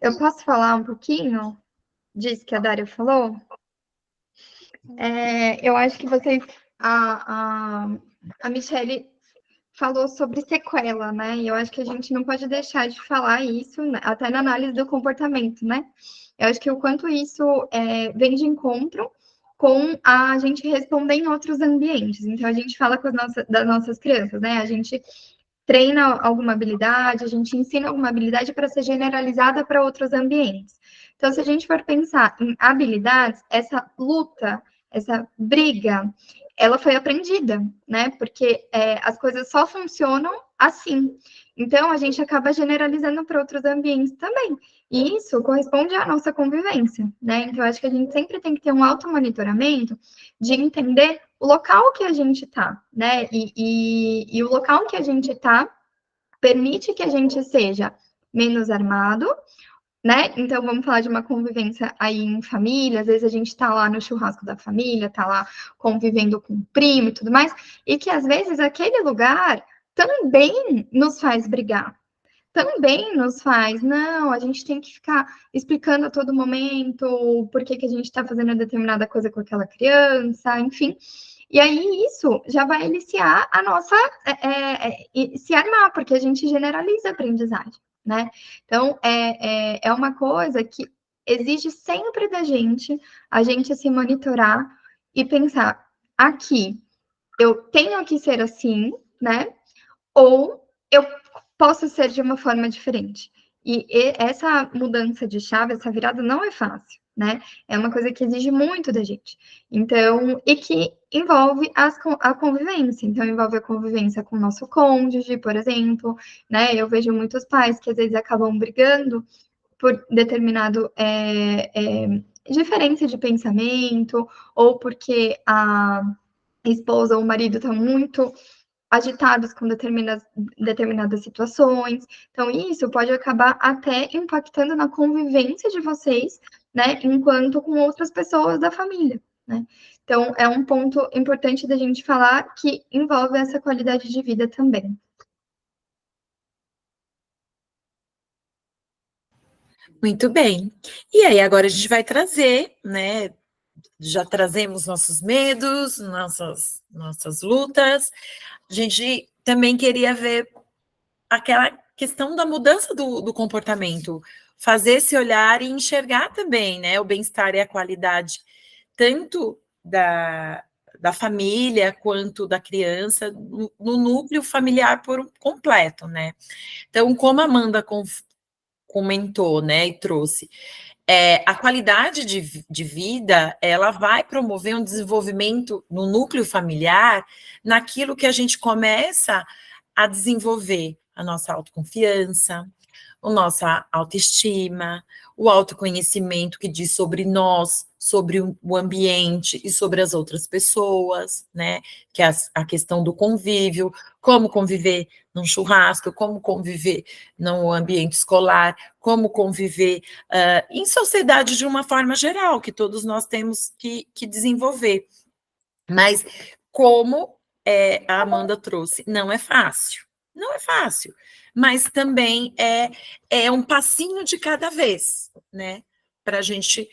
E: eu posso falar um pouquinho disso que a Dária falou? Eu acho que vocês, a Michelle falou sobre sequela, né? E eu acho que a gente não pode deixar de falar isso, né? Até na análise do comportamento, né? Eu acho que o quanto isso vem de encontro com a gente responder em outros ambientes. Então, a gente fala das nossas crianças, né? A gente treina alguma habilidade, a gente ensina alguma habilidade para ser generalizada para outros ambientes. Então, se a gente for pensar em habilidades, essa luta, essa briga, ela foi aprendida, né? Porque as coisas só funcionam assim. Então, a gente acaba generalizando para outros ambientes também. E isso corresponde à nossa convivência, né? Então, acho que a gente sempre tem que ter um automonitoramento de entender o local que a gente está, né? E o local que a gente está permite que a gente seja menos armado, né? Então, vamos falar de uma convivência aí em família, às vezes a gente está lá no churrasco da família, está lá convivendo com o primo e tudo mais, e que às vezes aquele lugar também nos faz brigar, também nos faz, não, a gente tem que ficar explicando a todo momento por que a gente está fazendo determinada coisa com aquela criança, enfim. E aí isso já vai iniciar a nossa se armar, porque a gente generaliza a aprendizagem, né? Então, é uma coisa que exige sempre da gente, a gente se monitorar e pensar, aqui, eu tenho que ser assim, né? Ou eu posso ser de uma forma diferente. E essa mudança de chave, essa virada não é fácil, né? É uma coisa que exige muito da gente. Então, e que envolve a convivência. Então, envolve a convivência com o nosso cônjuge, por exemplo, né? Eu vejo muitos pais que às vezes acabam brigando por determinado diferença de pensamento, ou porque a esposa ou o marido estão muito agitados com determinadas situações. Então, isso pode acabar até impactando na convivência de vocês, né, enquanto com outras pessoas da família, né? Então, é um ponto importante da gente falar que envolve essa qualidade de vida também.
B: Muito bem. E aí, agora a gente vai trazer, né? Já trazemos nossos medos, nossas lutas. A gente também queria ver aquela questão da mudança do comportamento, fazer esse olhar e enxergar também, né? O bem-estar e a qualidade, tanto da família quanto da criança, no núcleo familiar por completo, né? Então, como a Amanda comentou, né, e trouxe, a qualidade de vida, ela vai promover um desenvolvimento no núcleo familiar, naquilo que a gente começa a desenvolver a nossa autoconfiança, a nossa autoestima, o autoconhecimento que diz sobre nós, sobre o ambiente e sobre as outras pessoas, né? Que é a questão do convívio, como conviver num churrasco, como conviver no ambiente escolar, como conviver em sociedade de uma forma geral, que todos nós temos que desenvolver. Mas, como a Amanda trouxe, não é fácil. Não é fácil, mas também é um passinho de cada vez, né? Para a gente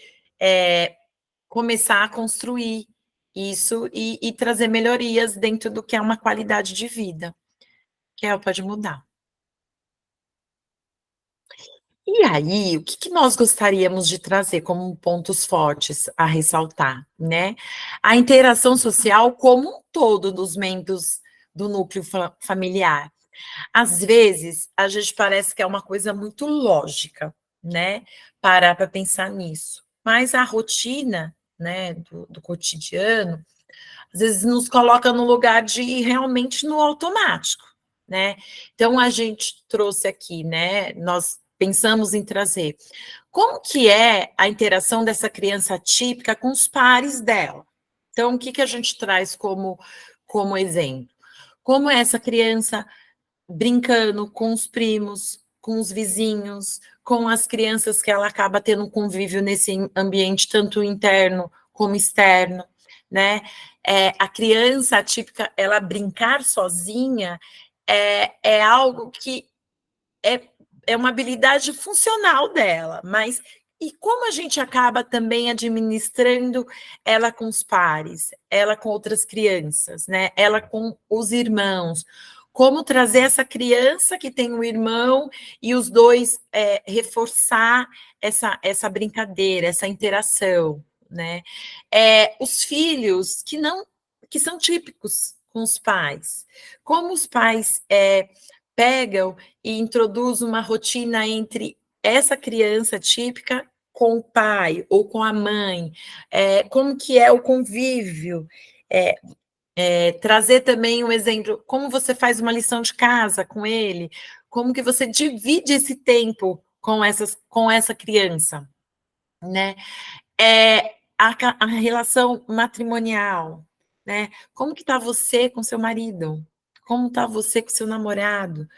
B: começar a construir isso e trazer melhorias dentro do que é uma qualidade de vida. Que pode mudar. E aí, o que nós gostaríamos de trazer como pontos fortes a ressaltar, né? A interação social como um todo dos membros do núcleo familiar. Às vezes, a gente parece que é uma coisa muito lógica, né? Parar para pensar nisso. Mas a rotina, né, do cotidiano, às vezes nos coloca no lugar de ir realmente no automático, né? Então, a gente trouxe aqui, né? Nós pensamos em trazer como que é a interação dessa criança atípica com os pares dela. Então, o que a gente traz como exemplo? Como é essa criança brincando com os primos, com os vizinhos, com as crianças que ela acaba tendo um convívio nesse ambiente, tanto interno como externo, né? A criança atípica, ela brincar sozinha é algo que é uma habilidade funcional dela, mas e como a gente acaba também administrando ela com os pares, ela com outras crianças, né? Ela com os irmãos. Como trazer essa criança que tem um irmão e os dois reforçar essa brincadeira, essa interação, né? Os filhos que são típicos com os pais. Como os pais pegam e introduzem uma rotina entre essa criança típica com o pai ou com a mãe, como que é o convívio, trazer também um exemplo, como você faz uma lição de casa com ele, como que você divide esse tempo com essa criança, né? A relação matrimonial, né? Como que está você com seu marido? Como está você com seu namorado?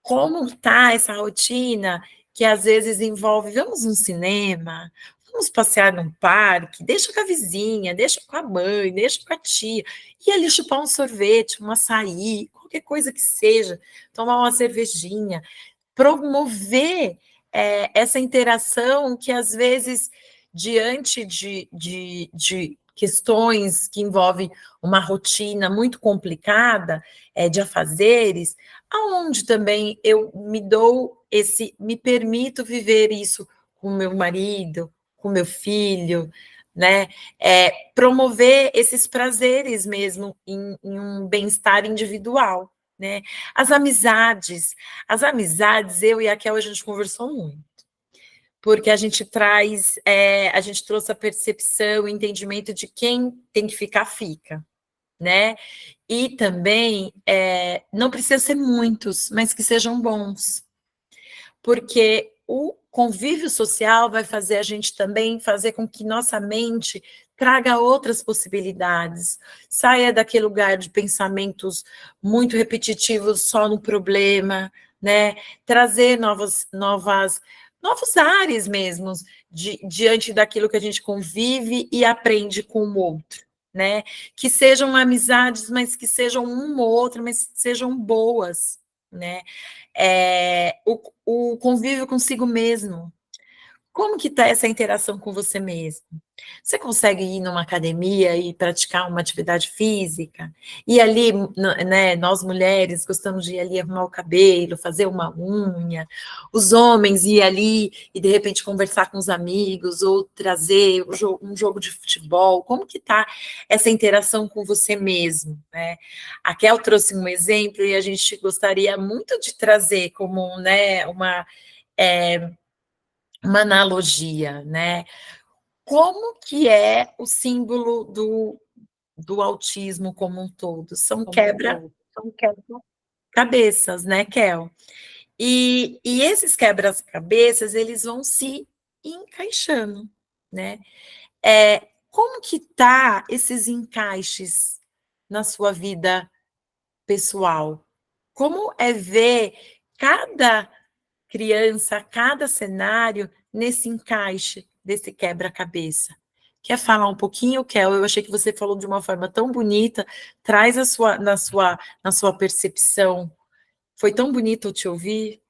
B: Como está essa rotina que às vezes envolve, vamos no cinema, vamos passear num parque, deixa com a vizinha, deixa com a mãe, deixa com a tia, e ali chupar um sorvete, um açaí, qualquer coisa que seja, tomar uma cervejinha, promover essa interação que às vezes, diante de questões que envolvem uma rotina muito complicada de afazeres, aonde também eu me permito viver isso com meu marido, com meu filho, né? Promover esses prazeres mesmo em um bem-estar individual, né? As amizades, eu e a Kel, a gente conversou muito, porque a gente trouxe a percepção, o entendimento de quem tem que ficar, fica, né? E também, não precisa ser muitos, mas que sejam bons, porque o convívio social vai fazer a gente também fazer com que nossa mente traga outras possibilidades, saia daquele lugar de pensamentos muito repetitivos só no problema, né? Trazer novos ares mesmo, diante daquilo que a gente convive e aprende com o outro, né? Que sejam amizades, mas que sejam uma ou outra, mas sejam boas, né? O convívio consigo mesmo. Como que está essa interação com você mesmo? Você consegue ir numa academia e praticar uma atividade física? E ali, né, nós mulheres gostamos de ir ali arrumar o cabelo, fazer uma unha. Os homens ir ali e, de repente, conversar com os amigos ou trazer um jogo de futebol. Como que está essa interação com você mesmo, né? A Kel trouxe um exemplo e a gente gostaria muito de trazer como, né, uma analogia, né? Como que é o símbolo do autismo como um todo? São quebra-cabeças, né, Kel? E esses quebra-cabeças, eles vão se encaixando, né? Como que tá esses encaixes na sua vida pessoal? Como é ver cada criança, cada cenário nesse encaixe desse quebra-cabeça? Quer falar um pouquinho, Kel? Eu achei que você falou de uma forma tão bonita. Traz na sua percepção. Foi tão bonito te ouvir.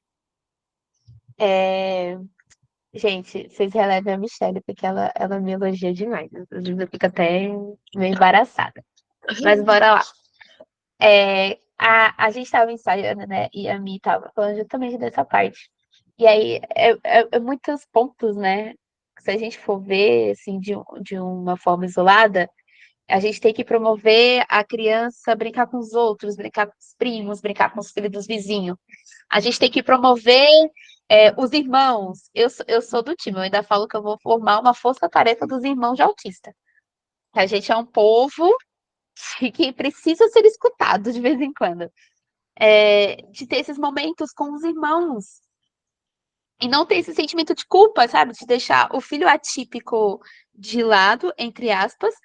A: Gente, vocês relevem a Michelle, porque ela me elogia demais. Às vezes eu fico até meio embaraçada. Mas bora lá. A gente estava ensaiando, né? E a Mi estava falando justamente dessa parte. E aí, é muitos pontos, né? Se a gente for ver, assim, de uma forma isolada, a gente tem que promover a criança brincar com os outros, brincar com os primos, brincar com os filhos dos vizinhos. A gente tem que promover os irmãos. Eu sou do time, eu ainda falo que eu vou formar uma força-tarefa dos irmãos de autista. A gente é um povo que precisa ser escutado de vez em quando. De ter esses momentos com os irmãos. E não ter esse sentimento de culpa, sabe? De deixar o filho atípico de lado, entre aspas,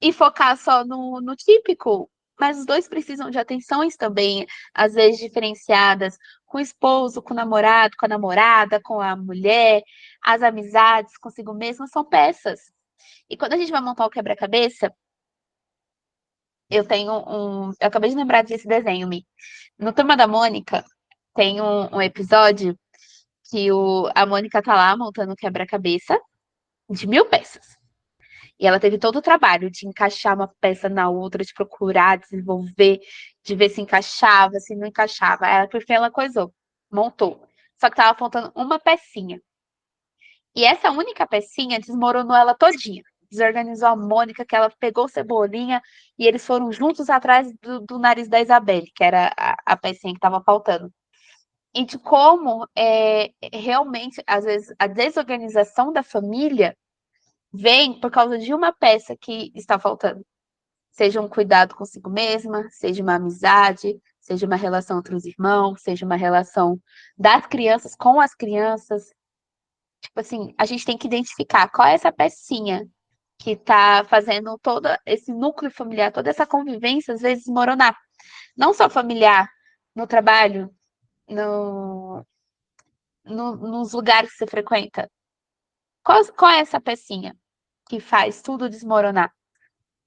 A: e focar só no típico. Mas os dois precisam de atenções também, às vezes diferenciadas, com o esposo, com o namorado, com a namorada, com a mulher, as amizades consigo mesma são peças. E quando a gente vai montar o quebra-cabeça, eu acabei de lembrar desse desenho, Mi. No Turma da Mônica, tem um episódio que a Mônica tá lá montando o quebra-cabeça de 1000 peças. E ela teve todo o trabalho de encaixar uma peça na outra, de procurar, desenvolver, de ver se encaixava, se não encaixava. Ela, por fim, ela coisou, montou. Só que tava faltando uma pecinha. E essa única pecinha desmoronou ela todinha. Desorganizou a Mônica, que ela pegou Cebolinha e eles foram juntos atrás do nariz da Isabelle, que era a pecinha que estava faltando. E de como realmente, às vezes, a desorganização da família vem por causa de uma peça que está faltando. Seja um cuidado consigo mesma, seja uma amizade, seja uma relação entre os irmãos, seja uma relação das crianças com as crianças. Tipo assim, a gente tem que identificar qual é essa pecinha que está fazendo todo esse núcleo familiar, toda essa convivência, às vezes, desmoronar. Não só familiar, no trabalho, nos lugares que você frequenta. Qual é essa pecinha que faz tudo desmoronar?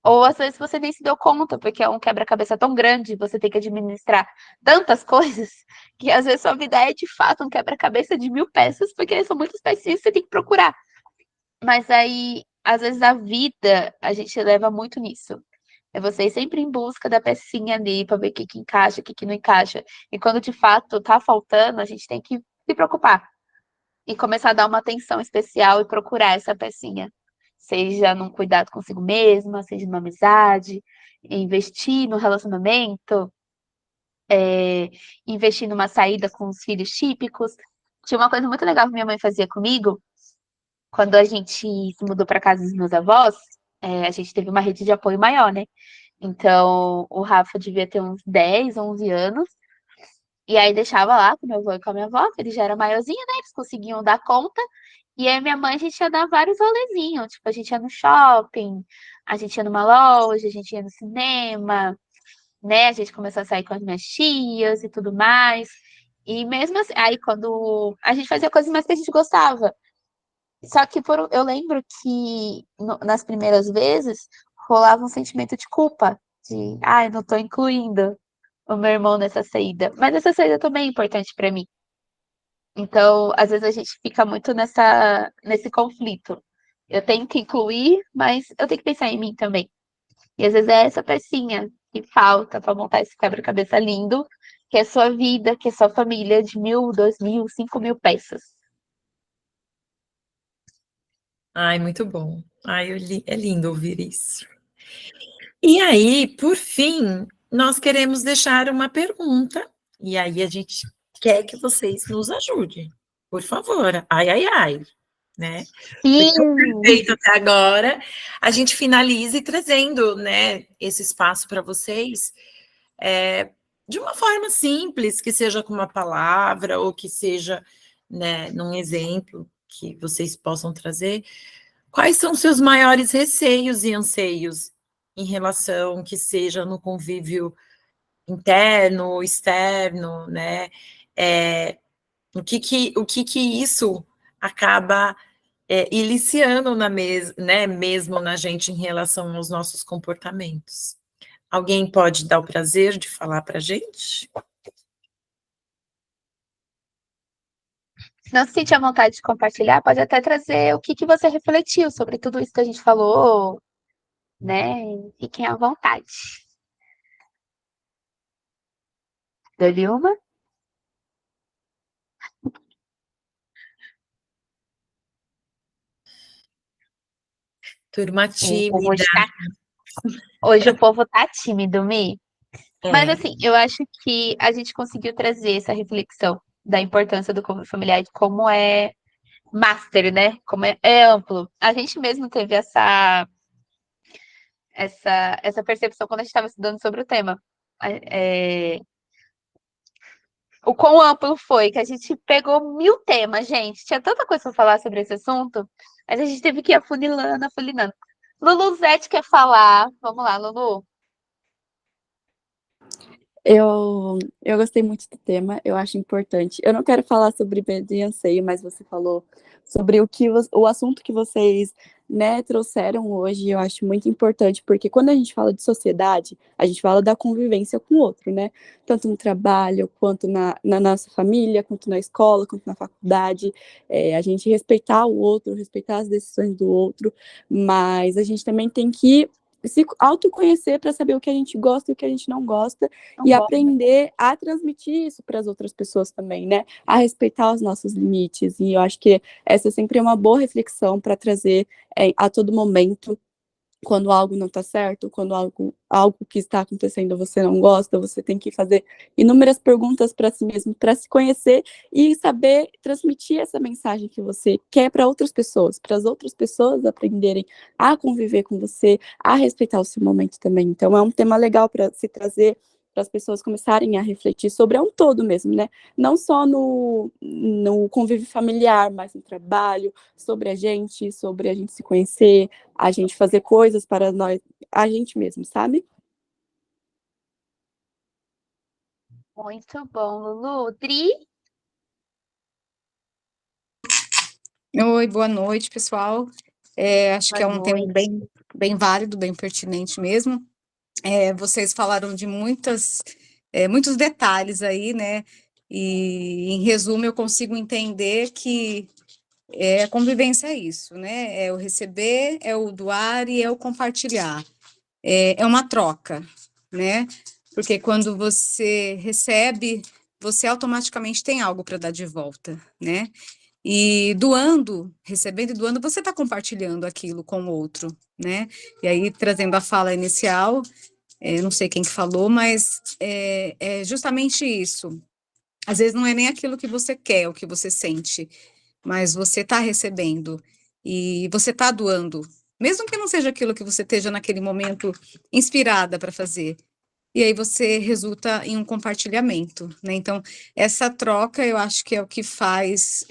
A: Ou às vezes você nem se deu conta, porque é um quebra-cabeça tão grande, você tem que administrar tantas coisas, que às vezes sua vida é de fato um quebra-cabeça de 1000 peças, porque são muitas pecinhas que você tem que procurar. Mas aí, às vezes, a vida, a gente leva muito nisso. É você ir sempre em busca da pecinha ali, para ver o que encaixa, o que não encaixa. E quando de fato tá faltando, a gente tem que se preocupar. E começar a dar uma atenção especial e procurar essa pecinha. Seja num cuidado consigo mesma, seja numa amizade, investir no relacionamento, investir numa saída com os filhos típicos. Tinha uma coisa muito legal que minha mãe fazia comigo, quando a gente se mudou para casa dos meus avós, a gente teve uma rede de apoio maior, né? Então, o Rafa devia ter uns 10, 11 anos, E aí deixava lá com meu avô e com a minha avó, que eles já eram maiorzinhos, né? Eles conseguiam dar conta. E aí minha mãe, a gente ia dar vários rolezinhos. Tipo, a gente ia no shopping, a gente ia numa loja, a gente ia no cinema, né? A gente começou a sair com as minhas tias e tudo mais. E mesmo assim, aí quando a gente fazia coisas mais que a gente gostava. Só que eu lembro que nas primeiras vezes rolava um sentimento de culpa, de, ai, não tô incluindo o meu irmão nessa saída. Mas essa saída também é importante pra mim. Então, às vezes a gente fica muito nesse conflito. Eu tenho que incluir, mas eu tenho que pensar em mim também. E às vezes é essa pecinha que falta para montar esse quebra-cabeça lindo, que é sua vida, que é sua família de 1.000, 2.000, 5.000 peças.
B: Ai, muito bom. Ai, é lindo ouvir isso. E aí, por fim, nós queremos deixar uma pergunta, e aí a gente quer que vocês nos ajudem, por favor. Ai, ai, ai, né? Foi tão
A: Sim!
B: perfeito até agora. A gente finalize trazendo, né, esse espaço para vocês, de uma forma simples, que seja com uma palavra, ou que seja, né, num exemplo que vocês possam trazer. Quais são seus maiores receios e anseios em relação que seja no convívio interno, externo, né? O que que isso acaba iliciando né, mesmo na gente em relação aos nossos comportamentos? Alguém pode dar o prazer de falar para a gente?
A: Se não se sentir à vontade de compartilhar, pode até trazer o que você refletiu sobre tudo isso que a gente falou, né? Fiquem à vontade. Dou-lhe uma.
B: Turma tímida.
A: Hoje o povo tá tímido, Mi. Mas
B: É.
A: assim, eu acho que a gente conseguiu trazer essa reflexão da importância do convívio familiar, de como é master, né? Como é amplo. A gente mesmo teve essa percepção quando a gente estava estudando sobre o tema. É, o quão amplo foi, que a gente pegou 1.000 temas, gente. Tinha tanta coisa para falar sobre esse assunto, mas a gente teve que ir afunilando, afunilando. Lulu Zete quer falar. Vamos lá, Lulu.
F: Eu gostei muito do tema, eu acho importante. Eu não quero falar sobre medo e anseio, mas você falou sobre o assunto que vocês, né, trouxeram hoje, eu acho muito importante, porque quando a gente fala de sociedade, a gente fala da convivência com o outro, né? Tanto no trabalho, quanto na nossa família, quanto na escola, quanto na faculdade. A gente respeitar o outro, respeitar as decisões do outro, mas a gente também tem que se autoconhecer para saber o que a gente gosta e o que a gente não gosta e aprender a transmitir isso para as outras pessoas também, né? A respeitar os nossos limites. E eu acho que essa sempre é uma boa reflexão para trazer a todo momento, quando algo não está certo, quando algo que está acontecendo você não gosta, você tem que fazer inúmeras perguntas para si mesmo, para se conhecer e saber transmitir essa mensagem que você quer para outras pessoas, para as outras pessoas aprenderem a conviver com você, a respeitar o seu momento também. Então, é um tema legal para se trazer, para as pessoas começarem a refletir sobre um todo mesmo, né? Não só no convívio familiar, mas no trabalho, sobre a gente se conhecer, a gente fazer coisas para nós, a gente mesmo, sabe?
A: Muito bom, Lulu. Dri?
G: Oi, boa noite, pessoal. Acho que é um tema bem válido, bem pertinente mesmo. Vocês falaram de muitos detalhes aí, né? E, em resumo, eu consigo entender que a convivência é isso, né? É o receber, é o doar e é o compartilhar. É uma troca, né? Porque quando você recebe, você automaticamente tem algo para dar de volta, né? E doando, recebendo e doando, você está compartilhando aquilo com o outro, né? E aí, trazendo a fala inicial, não sei quem que falou, mas é justamente isso. Às vezes não é nem aquilo que você quer, o que você sente, mas você está recebendo e você está doando, mesmo que não seja aquilo que você esteja naquele momento inspirada para fazer, e aí você resulta em um compartilhamento, né? Então, essa troca eu acho que é o que faz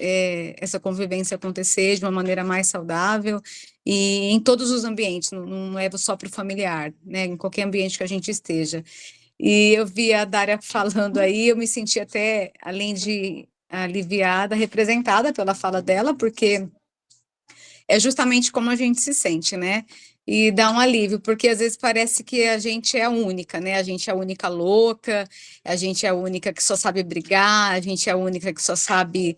G: essa convivência acontecer de uma maneira mais saudável e em todos os ambientes, não é só para o familiar, né? Em qualquer ambiente que a gente esteja. E eu vi a Dária falando aí, eu me senti até, além de aliviada, representada pela fala dela, porque é justamente como a gente se sente, né? E dá um alívio, porque às vezes parece que a gente é a única, né? A gente é a única louca, a gente é a única que só sabe brigar, a gente é a única que só sabe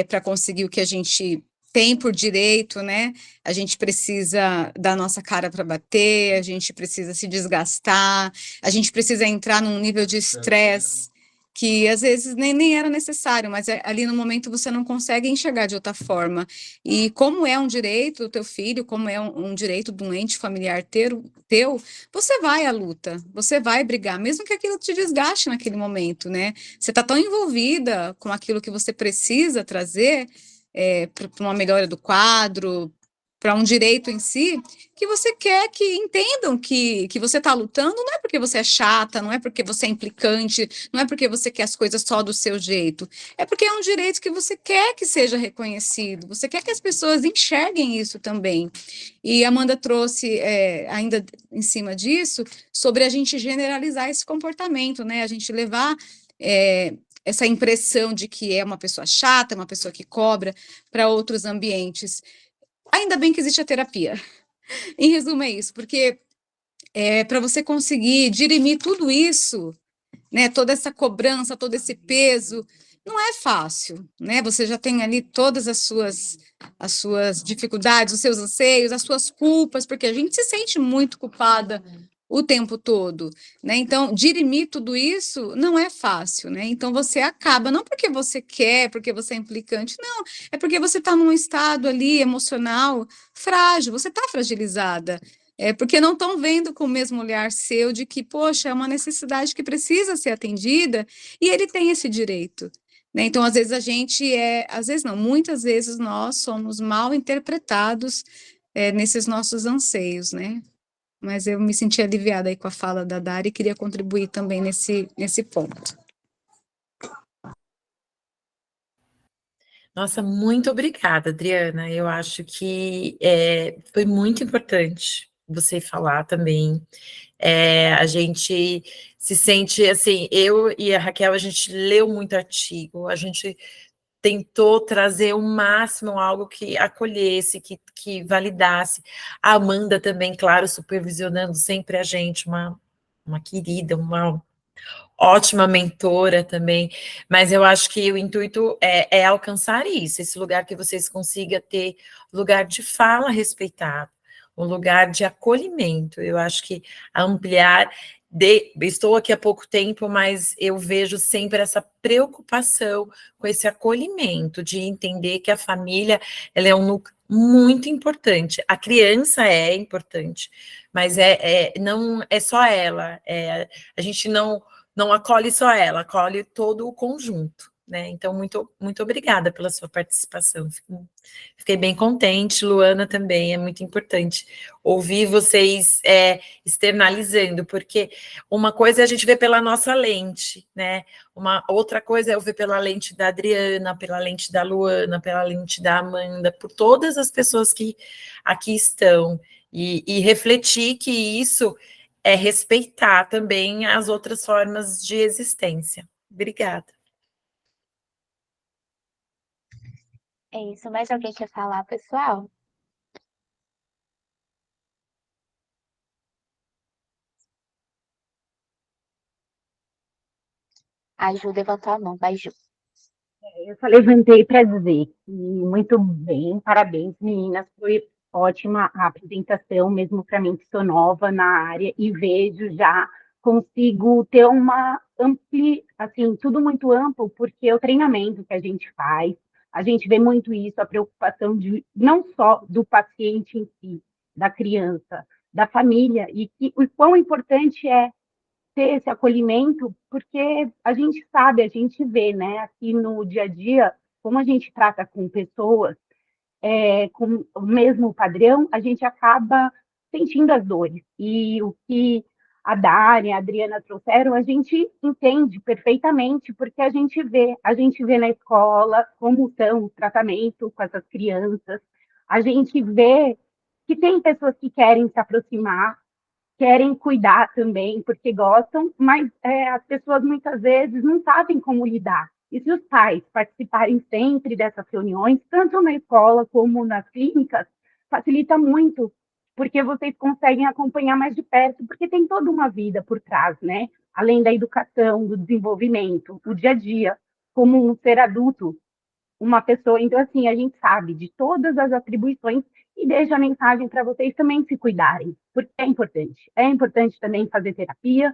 G: para conseguir o que a gente tem por direito, né? A gente precisa dar nossa cara para bater, a gente precisa se desgastar, a gente precisa entrar num nível de estresse que às vezes nem era necessário, mas ali no momento você não consegue enxergar de outra forma. E como é um direito do teu filho, como é um direito de um ente familiar teu, você vai à luta, você vai brigar, mesmo que aquilo te desgaste naquele momento, né? Você está tão envolvida com aquilo que você precisa trazer para uma melhora do quadro, para um direito em si, que você quer que entendam que você está lutando, não é porque você é chata, não é porque você é implicante, não é porque você quer as coisas só do seu jeito, é porque é um direito que você quer que seja reconhecido, você quer que as pessoas enxerguem isso também. E a Amanda trouxe, ainda em cima disso, sobre a gente generalizar esse comportamento, né? A gente levar essa impressão de que é uma pessoa chata, uma pessoa que cobra, para outros ambientes. Ainda bem que existe a terapia. Em resumo, é isso, porque para você conseguir dirimir tudo isso, né, toda essa cobrança, todo esse peso, não é fácil, né? Você já tem ali todas as suas dificuldades, os seus anseios, as suas culpas, porque a gente se sente muito culpada o tempo todo, né? Então, dirimir tudo isso não é fácil, né? Então, você acaba, não porque você quer, porque você é implicante, não, é porque você está num estado ali emocional frágil, você está fragilizada, porque não estão vendo com o mesmo olhar seu de que, poxa, é uma necessidade que precisa ser atendida e ele tem esse direito, né? Então, às vezes às vezes não, muitas vezes nós somos mal interpretados nesses nossos anseios, né? Mas eu me senti aliviada aí com a fala da Dari e queria contribuir também nesse ponto.
B: Nossa, muito obrigada, Adriana. Eu acho que foi muito importante você falar também. A gente se sente assim, eu e a Raquel, a gente leu muito artigo, a gente tentou trazer o máximo algo que acolhesse, que validasse. A Amanda também, claro, supervisionando sempre a gente, uma querida, uma ótima mentora também, mas eu acho que o intuito é alcançar isso, esse lugar que vocês consigam ter lugar de fala respeitado, um lugar de acolhimento. Eu acho que ampliar, estou aqui há pouco tempo, mas eu vejo sempre essa preocupação com esse acolhimento, de entender que a família ela é um núcleo muito importante. A criança é importante, mas não é só ela, a gente não acolhe só ela, acolhe todo o conjunto, né? Então, muito, muito obrigada pela sua participação. Fiquei bem contente, Luana também, é muito importante ouvir vocês externalizando, porque uma coisa é a gente ver pela nossa lente, né? Uma outra coisa é eu ver pela lente da Adriana, pela lente da Luana, pela lente da Amanda, por todas as pessoas que aqui estão, e refletir que isso é respeitar também as outras formas de existência. Obrigada.
A: É isso. Mais alguém quer falar, pessoal? A Ju levantou a mão. Vai, Ju.
H: Eu só levantei para dizer que muito bem, parabéns, meninas, foi ótima a apresentação, mesmo para mim que sou nova na área e vejo já, consigo ter uma assim, tudo muito amplo, porque o treinamento que a gente faz, a gente vê muito isso, a preocupação de não só do paciente em si, da criança, da família, e que o quão importante é ter esse acolhimento, porque a gente sabe, a gente vê, né, aqui no dia a dia, como a gente trata com pessoas com o mesmo padrão, a gente acaba sentindo as dores. E o que a Dani, a Adriana trouxeram, a gente entende perfeitamente, porque a gente vê na escola como estão o tratamento com essas crianças, a gente vê que tem pessoas que querem se aproximar, querem cuidar também, porque gostam, mas as pessoas muitas vezes não sabem como lidar. E se os pais participarem sempre dessas reuniões, tanto na escola como nas clínicas, facilita muito, porque vocês conseguem acompanhar mais de perto, porque tem toda uma vida por trás, né? Além da educação, do desenvolvimento, o dia a dia, como um ser adulto, uma pessoa. Então, assim, a gente sabe de todas as atribuições e deixa a mensagem para vocês também se cuidarem, porque é importante. É importante também fazer terapia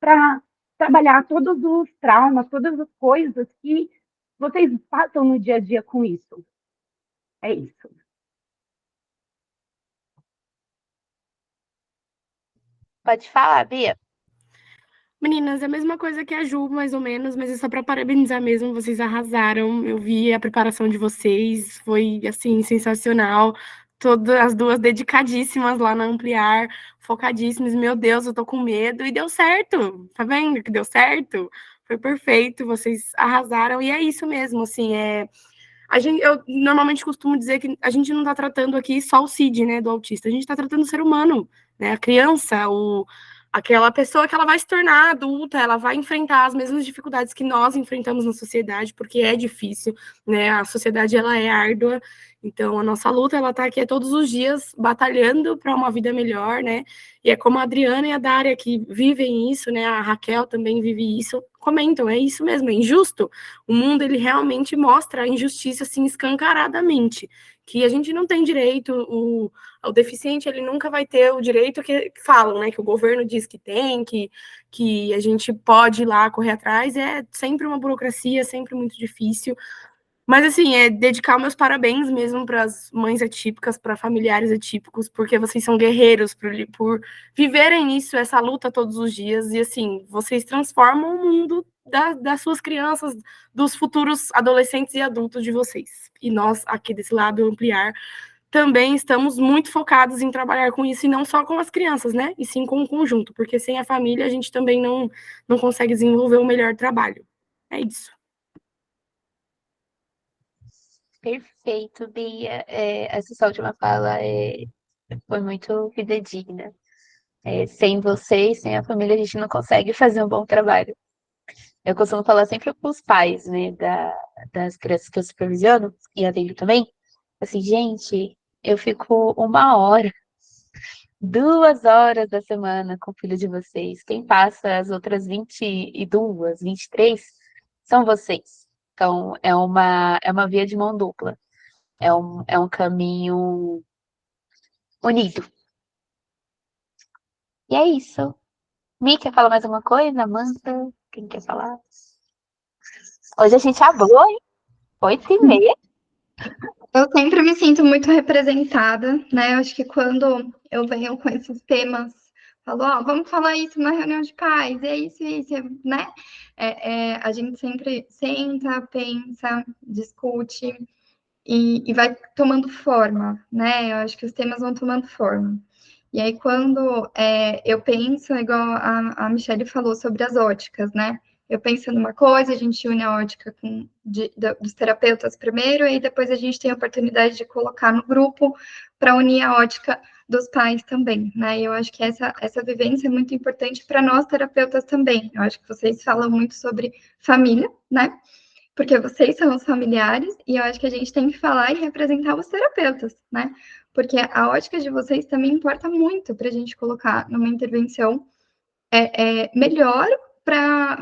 H: para trabalhar todos os traumas, todas as coisas que vocês passam no dia a dia com isso. É isso.
A: Pode falar, Bia.
C: Meninas, é a mesma coisa que a Ju, mais ou menos, mas é só para parabenizar mesmo, vocês arrasaram. Eu vi a preparação de vocês, foi assim sensacional. Todas as duas dedicadíssimas lá na Ampliar, focadíssimas. Meu Deus, eu tô com medo e deu certo. Tá vendo que deu certo? Foi perfeito, vocês arrasaram e é isso mesmo, assim, eu normalmente costumo dizer que a gente não está tratando aqui só o CID, né, do autista, a gente está tratando o ser humano, né, a criança, aquela pessoa que ela vai se tornar adulta, ela vai enfrentar as mesmas dificuldades que nós enfrentamos na sociedade, porque é difícil, né, a sociedade, ela é árdua, então a nossa luta, ela está aqui todos os dias batalhando para uma vida melhor, né, e é como a Adriana e a Dária que vivem isso, né, a Raquel também vive isso, comentam, é isso mesmo, é injusto, o mundo, ele realmente mostra a injustiça, assim, escancaradamente, que a gente não tem direito, o deficiente, ele nunca vai ter o direito que falam, né, que o governo diz que tem, que a gente pode ir lá correr atrás, é sempre uma burocracia, sempre muito difícil, mas, assim, é dedicar meus parabéns mesmo para as mães atípicas, para familiares atípicos, porque vocês são guerreiros por viverem isso, essa luta todos os dias. E, assim, vocês transformam o mundo das suas crianças, dos futuros adolescentes e adultos de vocês. E nós, aqui desse lado, Ampliar, também estamos muito focados em trabalhar com isso, e não só com as crianças, né? E sim com o conjunto, porque sem a família a gente também não consegue desenvolver o melhor trabalho. É isso.
A: Perfeito, Bia. Essa sua última fala foi muito fidedigna. Sem vocês, sem a família, a gente não consegue fazer um bom trabalho. Eu costumo falar sempre para os pais, né, das crianças que eu supervisiono, e a dele também, assim, gente, eu fico 1 hora, 2 horas da semana com o filho de vocês. Quem passa as outras 22, 23 são vocês. Então, é uma via de mão dupla. É um caminho unido. E é isso. Mi, quer falar mais alguma coisa? Amanda, quem quer falar? Hoje a gente falou, hein? 8h30.
E: Eu sempre me sinto muito representada, né? Eu acho que quando eu venho com esses temas, falo, ó, vamos falar isso na reunião de pais, é isso, né? A gente sempre senta, pensa, discute e vai tomando forma, né? Eu acho que os temas vão tomando forma. E aí, quando eu penso, igual a Michelle falou sobre as óticas, né? Eu penso numa coisa, a gente une a ótica dos terapeutas primeiro, e depois a gente tem a oportunidade de colocar no grupo para unir a ótica dos pais também, né? E eu acho que essa vivência é muito importante para nós terapeutas também. Eu acho que vocês falam muito sobre família, né? Porque vocês são os familiares, e eu acho que a gente tem que falar e representar os terapeutas, né? Porque a ótica de vocês também importa muito para a gente colocar numa intervenção melhor para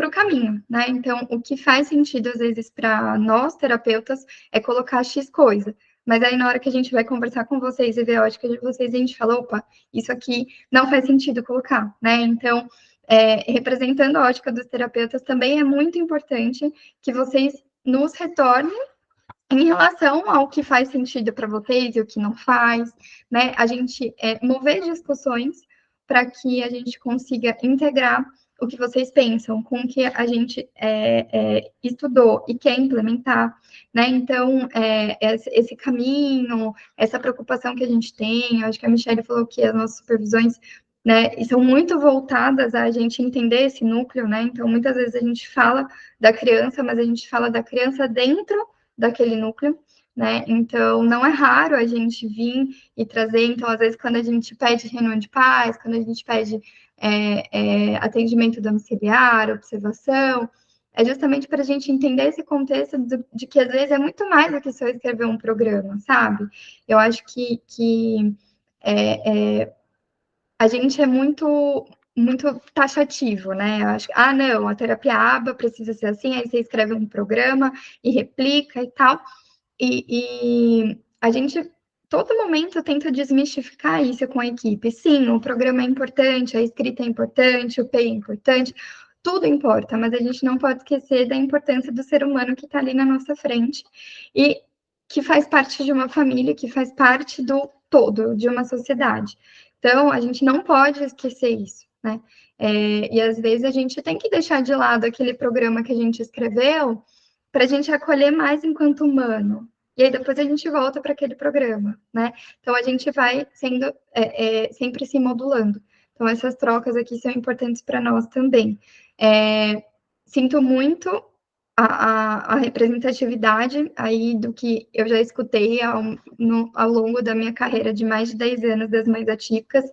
E: o caminho, né? Então, o que faz sentido, às vezes, para nós, terapeutas, é colocar X coisa. Mas aí, na hora que a gente vai conversar com vocês e ver a ótica de vocês, a gente fala, opa, isso aqui não faz sentido colocar, né? Então, representando a ótica dos terapeutas, também é muito importante que vocês nos retornem em relação ao que faz sentido para vocês e o que não faz, né? A gente mover discussões para que a gente consiga integrar o que vocês pensam com o que a gente estudou e quer implementar, né? Então, esse caminho, essa preocupação que a gente tem, eu acho que a Michelle falou que as nossas supervisões né, e são muito voltadas a gente entender esse núcleo, né, então muitas vezes a gente fala da criança, mas a gente fala da criança dentro daquele núcleo, né, então não é raro a gente vir e trazer, então às vezes quando a gente pede reunião de pais, quando a gente pede atendimento domiciliar, observação, é justamente para a gente entender esse contexto de que às vezes é muito mais do que só escrever um programa, sabe? Eu acho que a gente é muito taxativo, né? Eu acho que, não, a terapia ABA precisa ser assim, aí você escreve um programa e replica e tal. E a gente, todo momento, tenta desmistificar isso com a equipe. Sim, o programa é importante, a escrita é importante, o PEI é importante, tudo importa, mas a gente não pode esquecer da importância do ser humano que está ali na nossa frente e que faz parte de uma família, que faz parte do todo, de uma sociedade. Então, a gente não pode esquecer isso, né? E às vezes a gente tem que deixar de lado aquele programa que a gente escreveu para a gente acolher mais enquanto humano. E aí depois a gente volta para aquele programa, né? Então a gente vai sendo sempre se modulando. Então essas trocas aqui são importantes para nós também. Sinto muito a representatividade aí do que eu já escutei ao longo da minha carreira de mais de 10 anos das mães atípicas,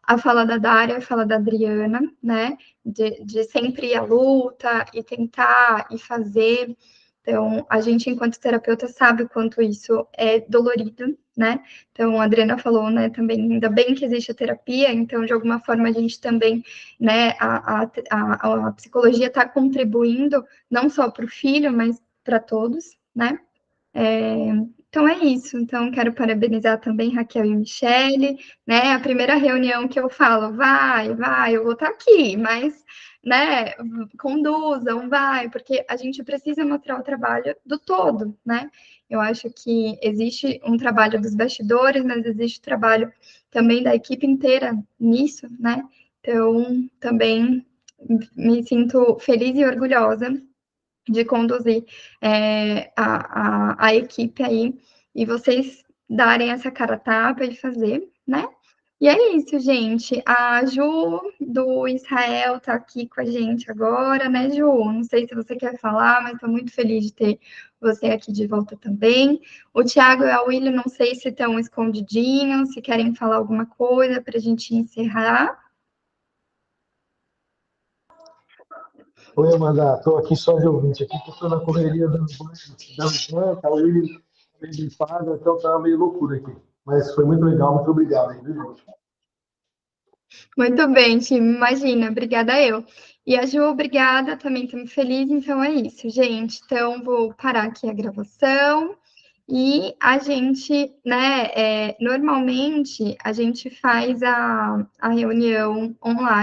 E: a fala da Dária, a fala da Adriana, né, de sempre ir à luta e tentar e fazer. Então, a gente, enquanto terapeuta, sabe o quanto isso é dolorido, né? Então, a Adriana falou, né, também, ainda bem que existe a terapia, então, de alguma forma, a gente também, né, a psicologia está contribuindo não só para o filho, mas para todos, né? Então é isso. Então quero parabenizar também Raquel e Michele, né? A primeira reunião que eu falo, vai, eu vou estar aqui, mas, né? Conduzam, vai, porque a gente precisa mostrar o trabalho do todo, né? Eu acho que existe um trabalho dos bastidores, mas existe o trabalho também da equipe inteira nisso, né? Então também me sinto feliz e orgulhosa de conduzir a equipe aí, e vocês darem essa cara a tapa e fazer, né? E é isso, gente. A Ju, do Israel, tá aqui com a gente agora, né, Ju? Não sei se você quer falar, mas estou muito feliz de ter você aqui de volta também. O Thiago e a Willy, não sei se estão escondidinhos, se querem falar alguma coisa para a gente encerrar.
I: Oi, Amanda, estou aqui só de ouvinte, aqui que estou na correria dando banho, tá, ele paga, então tá meio loucura aqui. Mas foi muito legal, muito obrigado, viu, gente?
E: Muito bem, time, imagina, obrigada eu. E a Ju, obrigada, também estou muito feliz, então é isso, gente. Então, vou parar aqui a gravação e a gente, né, normalmente a gente faz a reunião online.